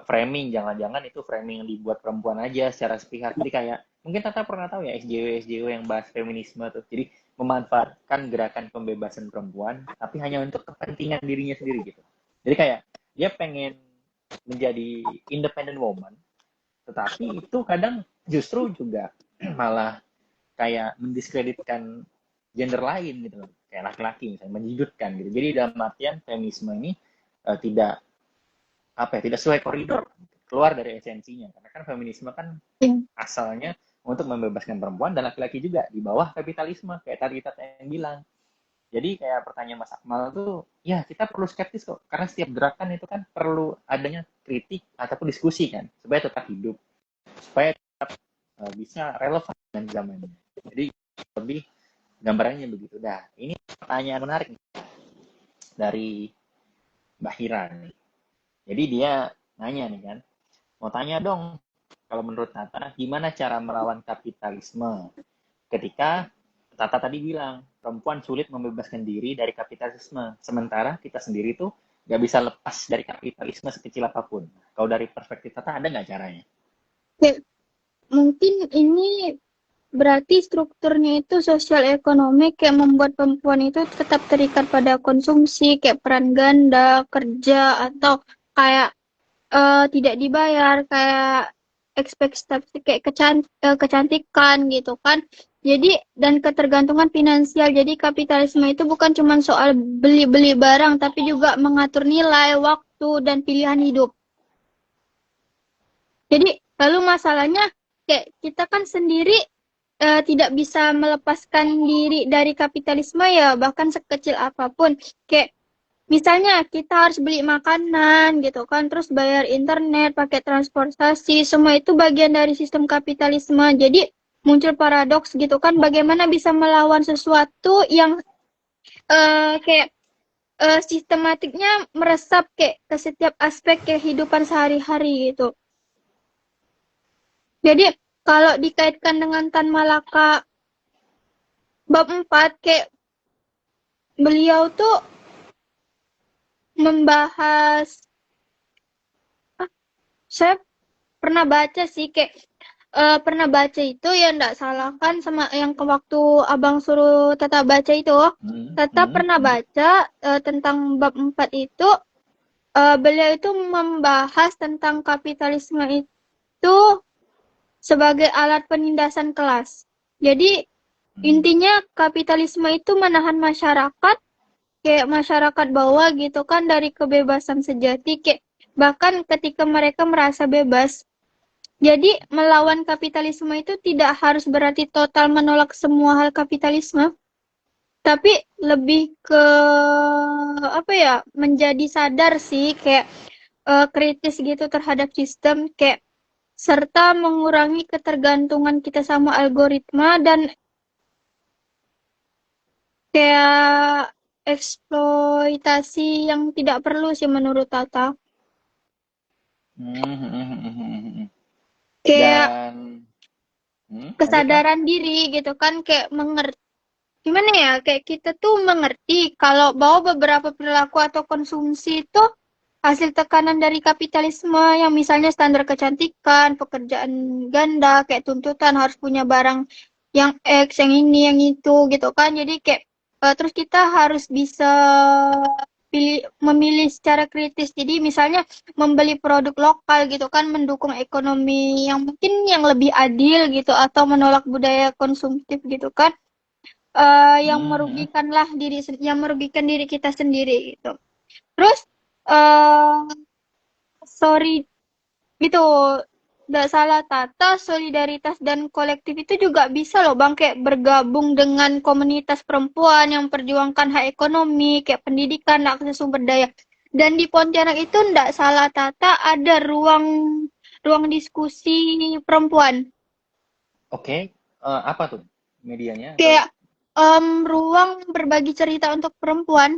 framing. Jangan-jangan itu framing yang dibuat perempuan aja secara sepihak. Jadi kayak mungkin Tata pernah tahu ya SJW yang bahas feminisme tuh. Jadi memanfaatkan gerakan pembebasan perempuan tapi hanya untuk kepentingan dirinya sendiri gitu. Jadi kayak dia pengen menjadi independent woman, tetapi itu kadang justru juga malah kayak mendiskreditkan gender lain gitu loh, kayak laki-laki misalnya, menyudutkan gitu. Jadi dalam artian feminisme ini tidak sesuai koridor, keluar dari esensinya, karena kan feminisme kan asalnya untuk membebaskan perempuan dan laki-laki juga di bawah kapitalisme kayak tadi kita yang bilang. Jadi kayak pertanyaan Mas Akmal tuh, ya kita perlu skeptis kok, karena setiap gerakan itu kan perlu adanya kritik ataupun diskusi kan, supaya tetap hidup, supaya tetap bisa relevan dengan zamannya. Jadi lebih gambarannya begitu. Dah, ini pertanyaan menarik nih, dari Mbak Hira nih. Jadi dia nanya nih kan, mau tanya dong, kalau menurut Tata, gimana cara melawan kapitalisme ketika Tata tadi bilang perempuan sulit membebaskan diri dari kapitalisme, sementara kita sendiri tuh nggak bisa lepas dari kapitalisme sekecil apapun. Kalau dari perspektif Tata ada nggak caranya? Mungkin ini berarti strukturnya itu sosial ekonomi kayak membuat perempuan itu tetap terikat pada konsumsi, kayak peran ganda, kerja, atau kayak tidak dibayar, kayak ekspektasi kayak kecantikan gitu kan. Jadi dan ketergantungan finansial. Jadi kapitalisme itu bukan cuma soal beli-beli barang, tapi juga mengatur nilai, waktu, dan pilihan hidup. Jadi lalu masalahnya kayak kita kan sendiri tidak bisa melepaskan diri dari kapitalisme ya, bahkan sekecil apapun. Kayak misalnya kita harus beli makanan gitu kan, terus bayar internet, pakai transportasi, semua itu bagian dari sistem kapitalisme. Jadi muncul paradoks gitu kan, bagaimana bisa melawan sesuatu yang kayak sistematiknya meresap kayak ke setiap aspek kehidupan sehari-hari gitu. Jadi kalau dikaitkan dengan Tan Malaka bab 4 kayak beliau tuh membahas, saya pernah baca sih kayak pernah baca itu ya ndak salah kan sama yang ke waktu abang suruh Tata baca itu. Hmm, Tata hmm, pernah hmm. baca tentang bab 4 itu, beliau itu membahas tentang kapitalisme itu sebagai alat penindasan kelas. Jadi Hmm. intinya kapitalisme itu menahan masyarakat, kayak masyarakat bawah gitu kan, dari kebebasan sejati, kayak bahkan ketika mereka merasa bebas. Jadi melawan kapitalisme itu tidak harus berarti total menolak semua hal kapitalisme, tapi lebih ke apa ya, menjadi sadar sih, kayak kritis gitu terhadap sistem, kayak serta mengurangi ketergantungan kita sama algoritma dan kayak eksploitasi yang tidak perlu sih menurut Tata. Hmm, hmm, hmm, hmm, hmm, hmm. Kayak Dan lanjut Bang. kesadaran diri gitu kan, kayak mengerti gimana ya, kayak kita tuh mengerti kalau bahwa beberapa perilaku atau konsumsi itu hasil tekanan dari kapitalisme, yang misalnya standar kecantikan, pekerjaan ganda, kayak tuntutan harus punya barang yang X, yang ini, yang itu gitu kan. Jadi kayak terus kita harus bisa memilih secara kritis. Jadi misalnya membeli produk lokal gitu kan, mendukung ekonomi yang mungkin yang lebih adil gitu, atau menolak budaya konsumtif gitu kan, yang Hmm, hmm. yang merugikan diri kita sendiri gitu. Terus eh sorry gitu, nggak salah Tata, solidaritas dan kolektif itu juga bisa loh Bang, kayak bergabung dengan komunitas perempuan yang memperjuangkan hak ekonomi, kayak pendidikan, akses sumber daya. Dan di Pontianak itu nggak salah Tata ada ruang ruang diskusi perempuan. Oke, apa tuh medianya atau Kayak ruang berbagi cerita untuk perempuan.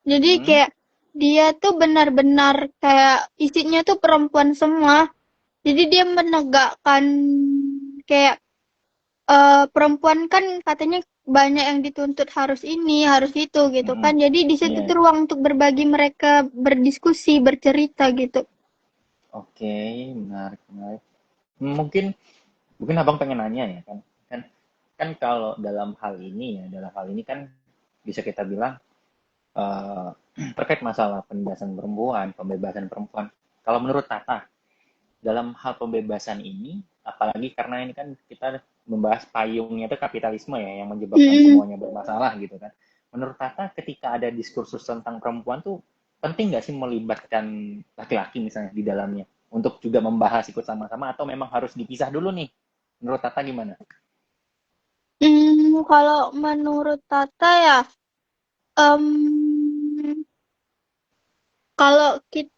Jadi hmm? kayak dia tuh benar-benar kayak isinya tuh perempuan semua. Jadi dia menegakkan kayak perempuan kan katanya banyak yang dituntut harus ini, harus itu gitu Hmm, kan. Jadi di situ iya. tuh ruang untuk berbagi, mereka berdiskusi, bercerita gitu. Oke, menarik, menarik. Mungkin mungkin abang pengen nanya ya kan, kan kan kalau dalam hal ini ya, dalam hal ini kan bisa kita bilang eh, terkait masalah penindasan perempuan, pembebasan perempuan. Kalau menurut Tata, dalam hal pembebasan ini, apalagi karena ini kan kita membahas payungnya itu kapitalisme ya, yang menyebabkan Mm-mm. semuanya bermasalah gitu kan. Menurut Tata, ketika ada diskursus tentang perempuan tuh penting nggak sih melibatkan laki-laki misalnya di dalamnya untuk juga membahas ikut sama-sama atau memang harus dipisah dulu nih? Menurut Tata gimana? Kalau menurut Tata ya, em, kalau kita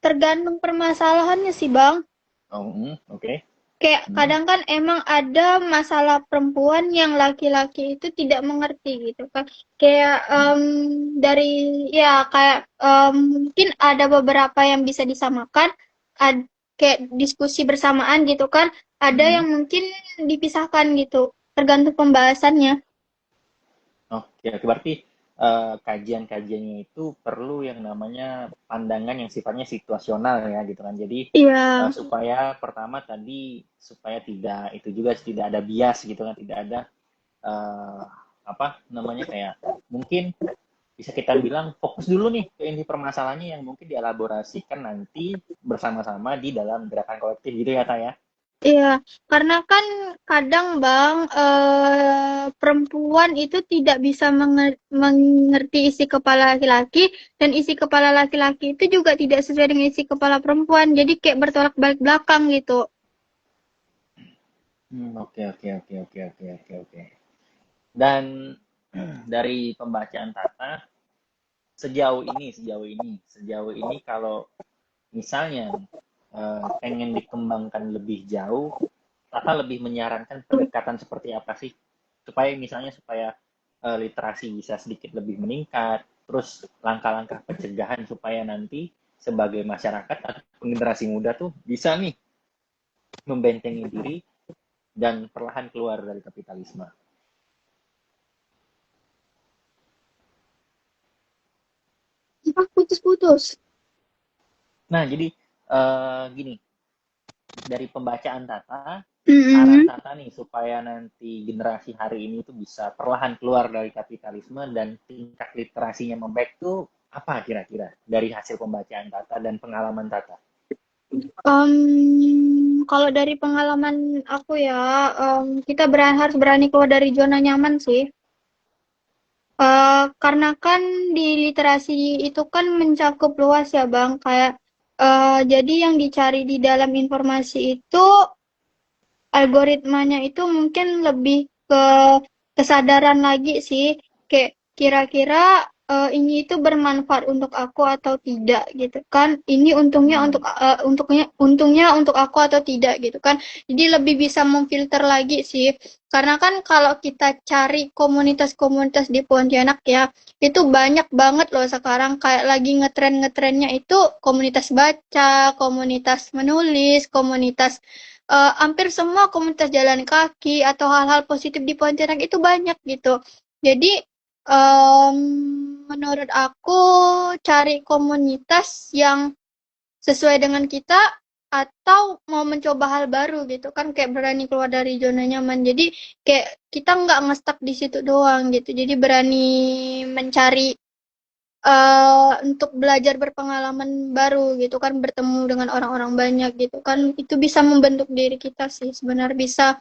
tergantung permasalahannya sih Bang. Oh, oke. Kayak Hmm, kadang kan emang ada masalah perempuan yang laki-laki itu tidak mengerti gitu kan. Kayak dari ya kayak mungkin ada beberapa yang bisa disamakan, kayak diskusi bersamaan gitu kan. Ada hmm. yang mungkin dipisahkan gitu, tergantung pembahasannya. Oke, oke. Berarti kajian-kajiannya itu perlu yang namanya pandangan yang sifatnya situasional ya gitu kan. Jadi Iya. supaya pertama tadi supaya tidak itu juga tidak ada bias gitu kan, tidak ada eh, apa namanya kayak mungkin bisa kita bilang fokus dulu nih ke inti permasalahannya yang mungkin dielaborasikan nanti bersama-sama di dalam gerakan kolektif gitu ya, Taya. Iya, karena kan kadang Bang, perempuan itu tidak bisa mengerti isi kepala laki-laki, dan isi kepala laki-laki itu juga tidak sesuai dengan isi kepala perempuan. Jadi kayak bertolak balik belakang gitu. Oke, oke, oke, oke, oke, oke, oke. Dan dari pembacaan Tata sejauh ini kalau misalnya pengen dikembangkan lebih jauh, Tata lebih menyarankan pendekatan seperti apa sih supaya misalnya supaya literasi bisa sedikit lebih meningkat, terus langkah-langkah pencegahan supaya nanti sebagai masyarakat atau generasi muda tuh bisa nih membentengi diri dan perlahan keluar dari kapitalisme. Ah, putus-putus. Nah, jadi gini, dari pembacaan Tata, saran Mm-mm. Tata nih supaya nanti generasi hari ini tuh bisa perlahan keluar dari kapitalisme dan tingkat literasinya membaik tuh apa kira-kira dari hasil pembacaan Tata dan pengalaman Tata? Kalau dari pengalaman aku ya, kita harus berani keluar dari zona nyaman sih. Karena kan di literasi itu kan mencakup luas ya Bang, kayak jadi yang dicari di dalam informasi itu algoritmanya itu mungkin lebih ke kesadaran lagi sih, kayak kira-kira ini itu bermanfaat untuk aku atau tidak gitu kan, ini untungnya Hmm. untungnya untuk aku atau tidak gitu kan, jadi lebih bisa memfilter lagi sih, karena kan kalau kita cari komunitas-komunitas di Pontianak ya, itu banyak banget loh sekarang, kayak lagi ngetren-ngetrennya itu komunitas baca, komunitas menulis, komunitas hampir semua komunitas jalan kaki atau hal-hal positif di Pontianak itu banyak gitu. Jadi em, menurut aku cari komunitas yang sesuai dengan kita atau mau mencoba hal baru gitu kan, kayak berani keluar dari zona nyaman. Jadi kayak kita nggak ngestak di situ doang gitu. Jadi berani mencari untuk belajar berpengalaman baru gitu kan, bertemu dengan orang-orang banyak gitu kan, itu bisa membentuk diri kita sih sebenarnya, bisa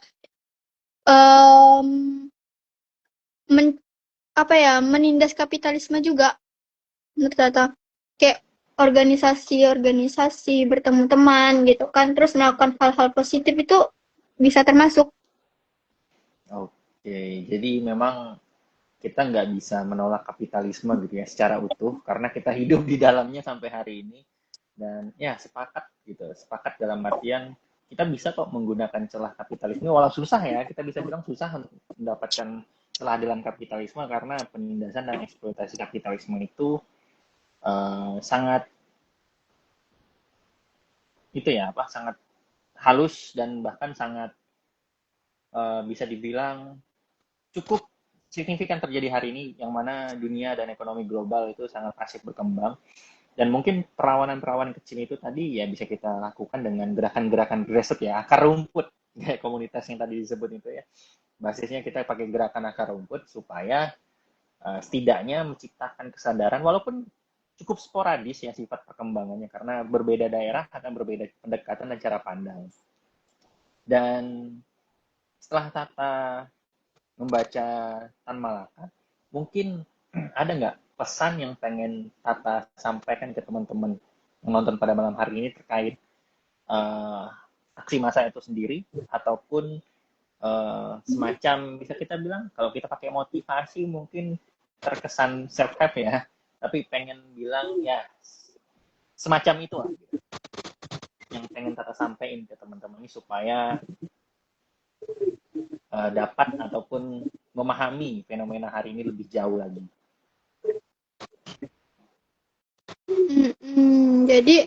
em, men, apa ya, menindas kapitalisme juga menurut Tata, kayak organisasi-organisasi, bertemu teman gitu kan, terus melakukan hal-hal positif itu bisa termasuk. Oke, jadi memang kita nggak bisa menolak kapitalisme gitu ya secara utuh karena kita hidup di dalamnya sampai hari ini dan ya sepakat gitu, sepakat dalam artian kita bisa kok menggunakan celah kapitalisme walau susah ya, kita bisa bilang susah untuk mendapatkan celah dalam kapitalisme karena penindasan dan eksploitasi kapitalisme itu sangat itu ya apa sangat halus dan bahkan sangat bisa dibilang cukup signifikan terjadi hari ini yang mana dunia dan ekonomi global itu sangat asik berkembang dan mungkin perawanan-perawanan kecil itu tadi ya bisa kita lakukan dengan gerakan-gerakan grassroots ya akar rumput kayak komunitas yang tadi disebut itu ya basisnya kita pakai gerakan akar rumput supaya setidaknya menciptakan kesadaran walaupun cukup sporadis ya sifat perkembangannya karena berbeda daerah akan berbeda pendekatan dan cara pandang dan setelah Tata membaca Tan Malaka, mungkin ada nggak pesan yang pengen Tata sampaikan ke teman-teman yang nonton pada malam hari ini terkait uh, aksi massa itu sendiri ataupun semacam bisa kita bilang kalau kita pakai motivasi mungkin terkesan self help ya, tapi pengen bilang ya semacam itu lah gitu, yang pengen Tata sampaikan ke teman-teman ini supaya dapat ataupun memahami fenomena hari ini lebih jauh lagi. Jadi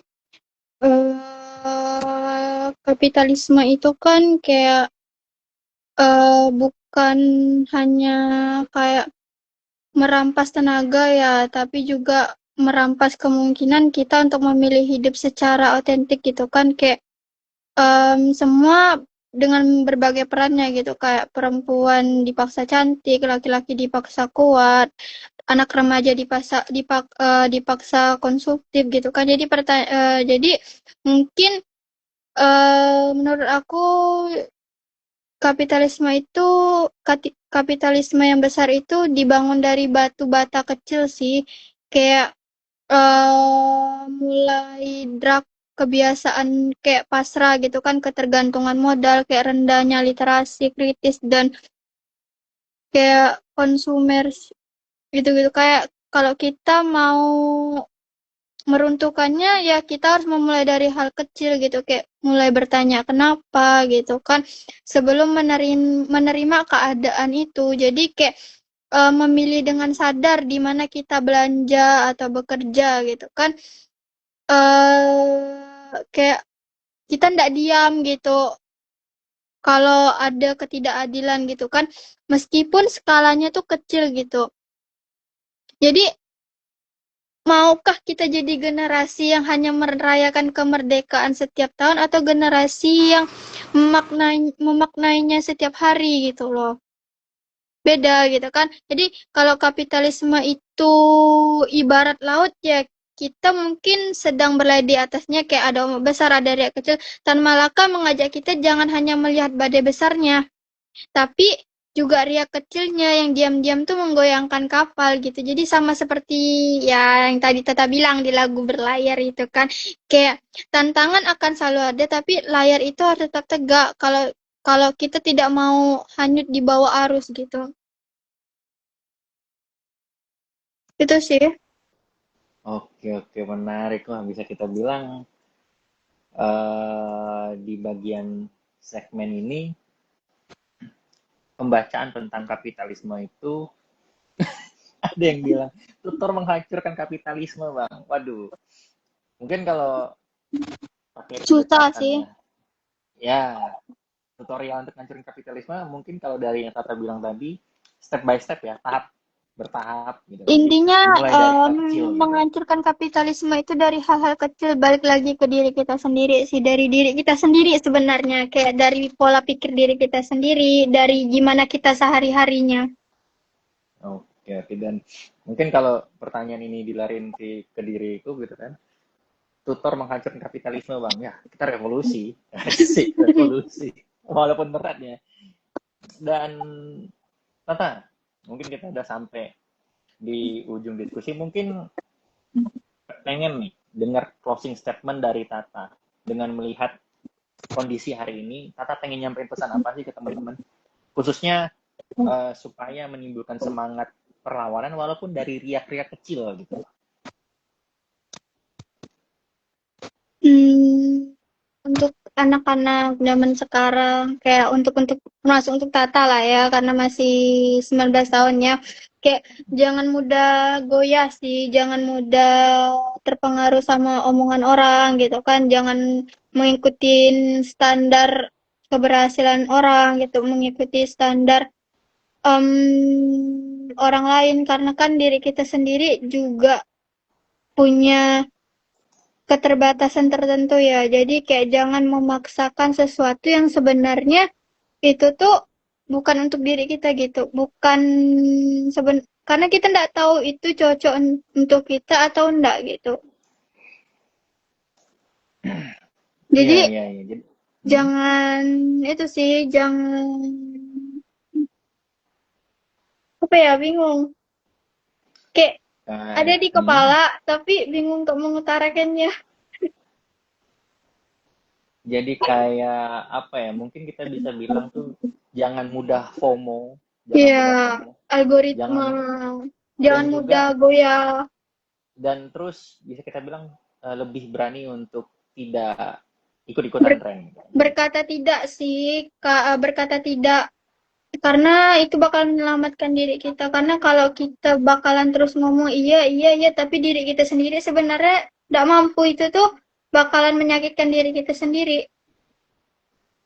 kapitalisme itu kan kayak bukan hanya kayak merampas tenaga ya, tapi juga merampas kemungkinan kita untuk memilih hidup secara otentik gitu kan, kayak semua dengan berbagai perannya gitu, kayak perempuan dipaksa cantik, laki-laki dipaksa kuat, anak remaja dipaksa konsumtif gitu kan. Jadi mungkin menurut aku kapitalisme itu kapitalisme yang besar itu dibangun dari batu bata kecil sih, kayak mulai kebiasaan kayak pasrah gitu kan, ketergantungan modal, kayak rendahnya literasi kritis dan kayak konsumer gitu-gitu, kayak kalau kita mau meruntuhkannya ya kita harus memulai dari hal kecil gitu, kayak mulai bertanya kenapa gitu kan, sebelum menerima keadaan itu. Jadi kayak memilih dengan sadar di mana kita belanja atau bekerja gitu kan. Kayak kita ndak diam gitu kalau ada ketidakadilan gitu kan, meskipun skalanya tuh kecil gitu. Jadi maukah kita jadi generasi yang hanya merayakan kemerdekaan setiap tahun atau generasi yang memaknainya setiap hari gitu loh. Beda gitu kan. Jadi kalau kapitalisme itu ibarat laut ya, kita mungkin sedang berlari di atasnya, kayak ada ombak besar, ada riak kecil. Tan Malaka mengajak kita jangan hanya melihat badai besarnya, tapi juga riak kecilnya yang diam-diam tuh menggoyangkan kapal gitu. Jadi sama seperti ya yang tadi Tata bilang di lagu Berlayar itu kan. Kayak tantangan akan selalu ada, tapi layar itu harus tetap tegak kalau kalau kita tidak mau hanyut di bawah arus gitu. Itu sih. Oke, oke, menarik. Wah, bisa kita bilang di bagian segmen ini pembacaan tentang kapitalisme itu ada yang bilang tutor menghancurkan kapitalisme, Bang. Waduh, mungkin kalau pakai Susah sih. pendekatannya, ya tutorial untuk hancurin kapitalisme, mungkin kalau dari yang Tata bilang tadi, step by step ya, tahap bertahap gitu kan. Jadi Intinya dimulai dari hal kecil gitu. menghancurkan kapitalisme itu dari hal-hal kecil, balik lagi ke diri kita sendiri sih, dari diri kita sendiri sebenarnya, kayak dari pola pikir diri kita sendiri, dari gimana kita sehari-harinya. Oke, oke. Dan mungkin kalau pertanyaan ini dilarin ke diriku gitu kan, tutor menghancurkan kapitalisme, Bang. Ya, kita revolusi. Asik, revolusi. Walaupun beratnya. Dan Tata, mungkin kita udah sampai di ujung diskusi. Mungkin pengen nih dengar closing statement dari Tata. Dengan melihat kondisi hari ini, Tata pengen nyampein pesan apa sih ke teman-teman? Khususnya supaya menimbulkan semangat perlawanan walaupun dari riak-riak kecil gitu. Hmm, untuk anak-anak zaman sekarang, kayak untuk termasuk untuk Tata lah ya, karena masih 19 tahun ya, kayak jangan mudah goyah sih, jangan mudah terpengaruh sama omongan orang gitu kan, jangan mengikuti standar keberhasilan orang gitu, mengikuti standar orang lain, karena kan diri kita sendiri juga punya keterbatasan tertentu ya. Jadi kayak jangan memaksakan sesuatu yang sebenarnya itu tuh bukan untuk diri kita gitu. Bukan karena kita nggak tahu itu cocok untuk kita atau enggak gitu. Iya, Jadi iya, iya. Jadi, jangan itu sih, jangan apa ya, bingung. Kayak ada di hmm. kepala tapi bingung untuk mengutarakannya. Jadi kayak apa ya? Mungkin kita bisa bilang tuh jangan mudah FOMO, jangan Iya, mudah FOMO, algoritma. jangan Jangan dan mudah juga goyah. dan terus bisa kita bilang lebih berani untuk tidak ikut-ikutan tren. Berkata tidak sih, berkata tidak, karena itu bakal menyelamatkan diri kita. Karena kalau kita bakalan terus ngomong iya, iya, iya, tapi diri kita sendiri sebenarnya tidak mampu, itu tuh bakalan menyakitkan diri kita sendiri.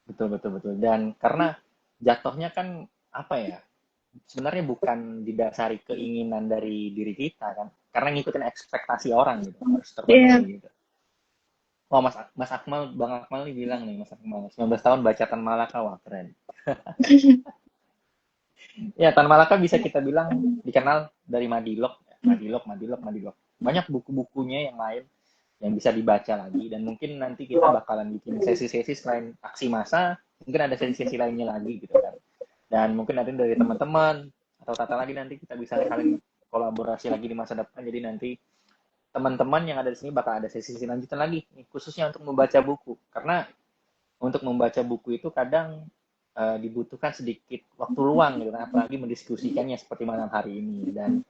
Betul, betul, betul. Dan karena jatuhnya kan apa ya? Sebenarnya bukan didasari keinginan dari diri kita kan, karena ngikutin ekspektasi orang gitu, harus Iya. terpenuhi gitu. Wah, Mas Akmal, Bang Akmal nih bilang nih, Mas Akmal, 19 tahun baca Tan Malaka, wah keren. Ya, Tan Malaka bisa kita bilang dikenal dari Madilog, ya. Madilog, Madilog, Madilog. Banyak buku-bukunya yang lain yang bisa dibaca lagi, dan mungkin nanti kita bakalan bikin sesi-sesi selain aksi massa, mungkin ada sesi-sesi lainnya lagi gitu kan. Dan mungkin nanti dari teman-teman atau Tata lagi nanti kita bisa saling kolaborasi lagi di masa depan. Jadi nanti teman-teman yang ada di sini bakal ada sesi-sesi lanjutan lagi, khususnya untuk membaca buku. Karena untuk membaca buku itu kadang dibutuhkan sedikit waktu luang gitu kan, apalagi mendiskusikannya seperti malam hari ini. Dan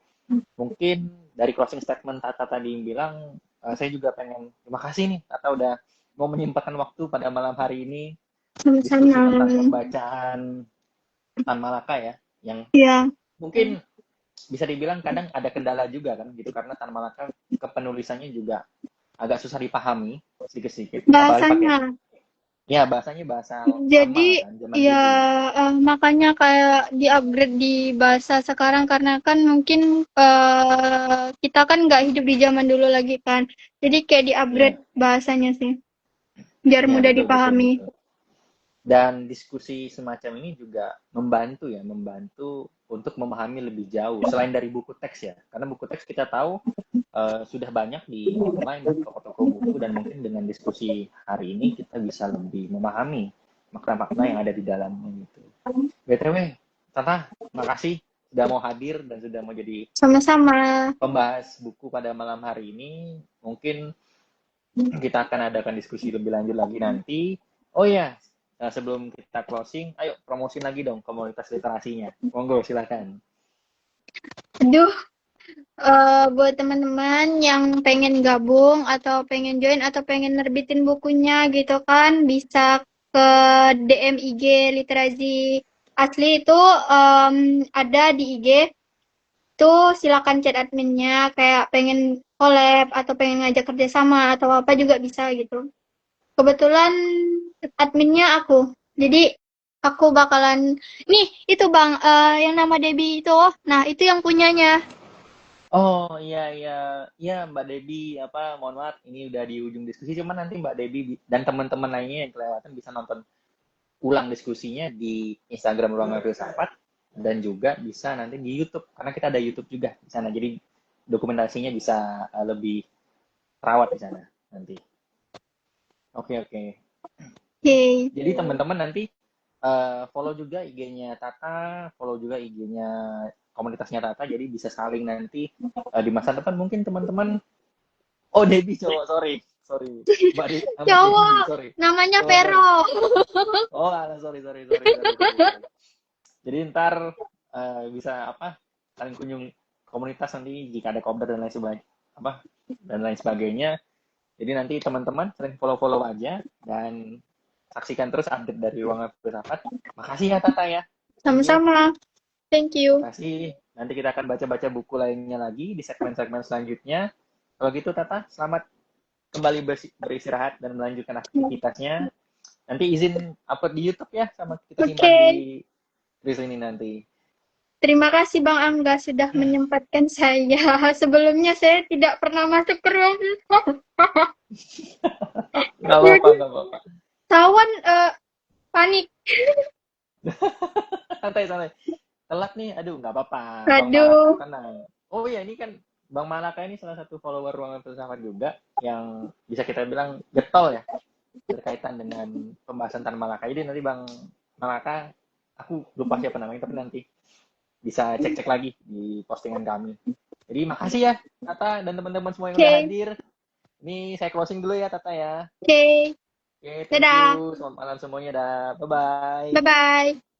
mungkin dari closing statement Tata tadi yang bilang saya juga pengen terima kasih nih Tata udah mau menyempatkan waktu pada malam hari ini diskusi Sama-sama. tentang pembacaan Tan Malaka ya, yang Ya, mungkin bisa dibilang kadang ada kendala juga kan gitu karena Tan Malaka kepenulisannya juga agak susah dipahami sedikit-sedikit, apalagi pakai bahasanya. ya bahasanya bahasa lama Jadi kan zaman ya dulu. makanya kayak di-upgrade di bahasa sekarang karena kan mungkin kita kan nggak hidup di zaman dulu lagi kan. Jadi kayak Iya, di-upgrade bahasanya sih biar iya mudah betul betul dipahami. betul. Dan diskusi semacam ini juga membantu ya, membantu untuk memahami lebih jauh selain dari buku teks ya. Karena buku teks kita tahu sudah banyak di online dan toko-toko buku dan mungkin dengan diskusi hari ini kita bisa lebih memahami makna-makna yang ada di dalamnya gitu. BTW, Tata, makasih sudah mau hadir dan sudah mau jadi Sama-sama. pembahas buku pada malam hari ini. Mungkin kita akan adakan diskusi lebih lanjut lagi nanti. Oh ya, sebelum kita closing, ayo promosin lagi dong komunitas literasinya. Monggo, silakan. Aduh, buat teman-teman yang pengen gabung atau pengen join atau pengen nerbitin bukunya gitu kan, bisa ke DM IG Literasi Asli itu ada di IG. Tuh silakan chat adminnya kayak pengen collab atau pengen ngajak kerjasama atau apa juga bisa gitu. Kebetulan adminnya aku. Jadi aku bakalan nih itu Bang yang nama Debbie itu. Nah, itu yang punyanya. Oh iya iya iya Mbak Debbie apa mohon maaf ini udah di ujung diskusi cuman nanti Mbak Debbie dan teman-teman lainnya yang kelewatan bisa nonton ulang diskusinya di Instagram Ruang Filsafat dan juga bisa nanti di YouTube karena kita ada YouTube juga di sana jadi dokumentasinya bisa lebih terawat di sana nanti. Oke oke. Oke. Okay. Jadi teman-teman nanti follow juga IG-nya Tata, follow juga IG-nya komunitasnya Tata, jadi bisa saling nanti di masa depan mungkin teman-teman. Oh Debbie cowok, sorry, sorry, Mbak Debbie, Cowok, sorry, namanya cowok sorry. Vero. Oh alah, sorry. Jadi ntar bisa apa saling kunjung komunitas nanti jika ada kopdar dan lain sebagainya apa dan lain sebagainya. Jadi nanti teman-teman sering follow-follow aja dan saksikan terus update dari Ruang Filsafat. Makasih ya Tata ya. Thank you. Sama-sama. Thank you. Makasih. Nanti kita akan baca-baca buku lainnya lagi di segmen-segmen selanjutnya. Kalau gitu Tata, selamat kembali beristirahat dan melanjutkan aktivitasnya. Nanti izin upload di YouTube ya sama kita Oke. simpan Okay. di list ini nanti. Terima kasih Bang Angga sudah menyempatkan saya. Sebelumnya saya tidak pernah masuk ke ruang Nggak apa-apa, jadi nggak apa-apa. tawan panik. Santai. Telat nih, aduh nggak apa-apa. Bang Malaka Aduh. tenang. Oh iya, ini kan Bang Malaka ini salah satu follower Ruangan Filsafat juga yang bisa kita bilang getol ya berkaitan dengan pembahasan Tan Malaka. Jadi nanti Bang Malaka, aku lupa siapa namanya, tapi nanti bisa cek-cek lagi di postingan kami. Jadi makasih ya Tata dan teman-teman semua yang udah Oke. hadir. Ini saya closing dulu ya Tata ya. Oke. Oke, thank Dadah. you. Selamat malam semuanya dah. Bye-bye. Bye-bye.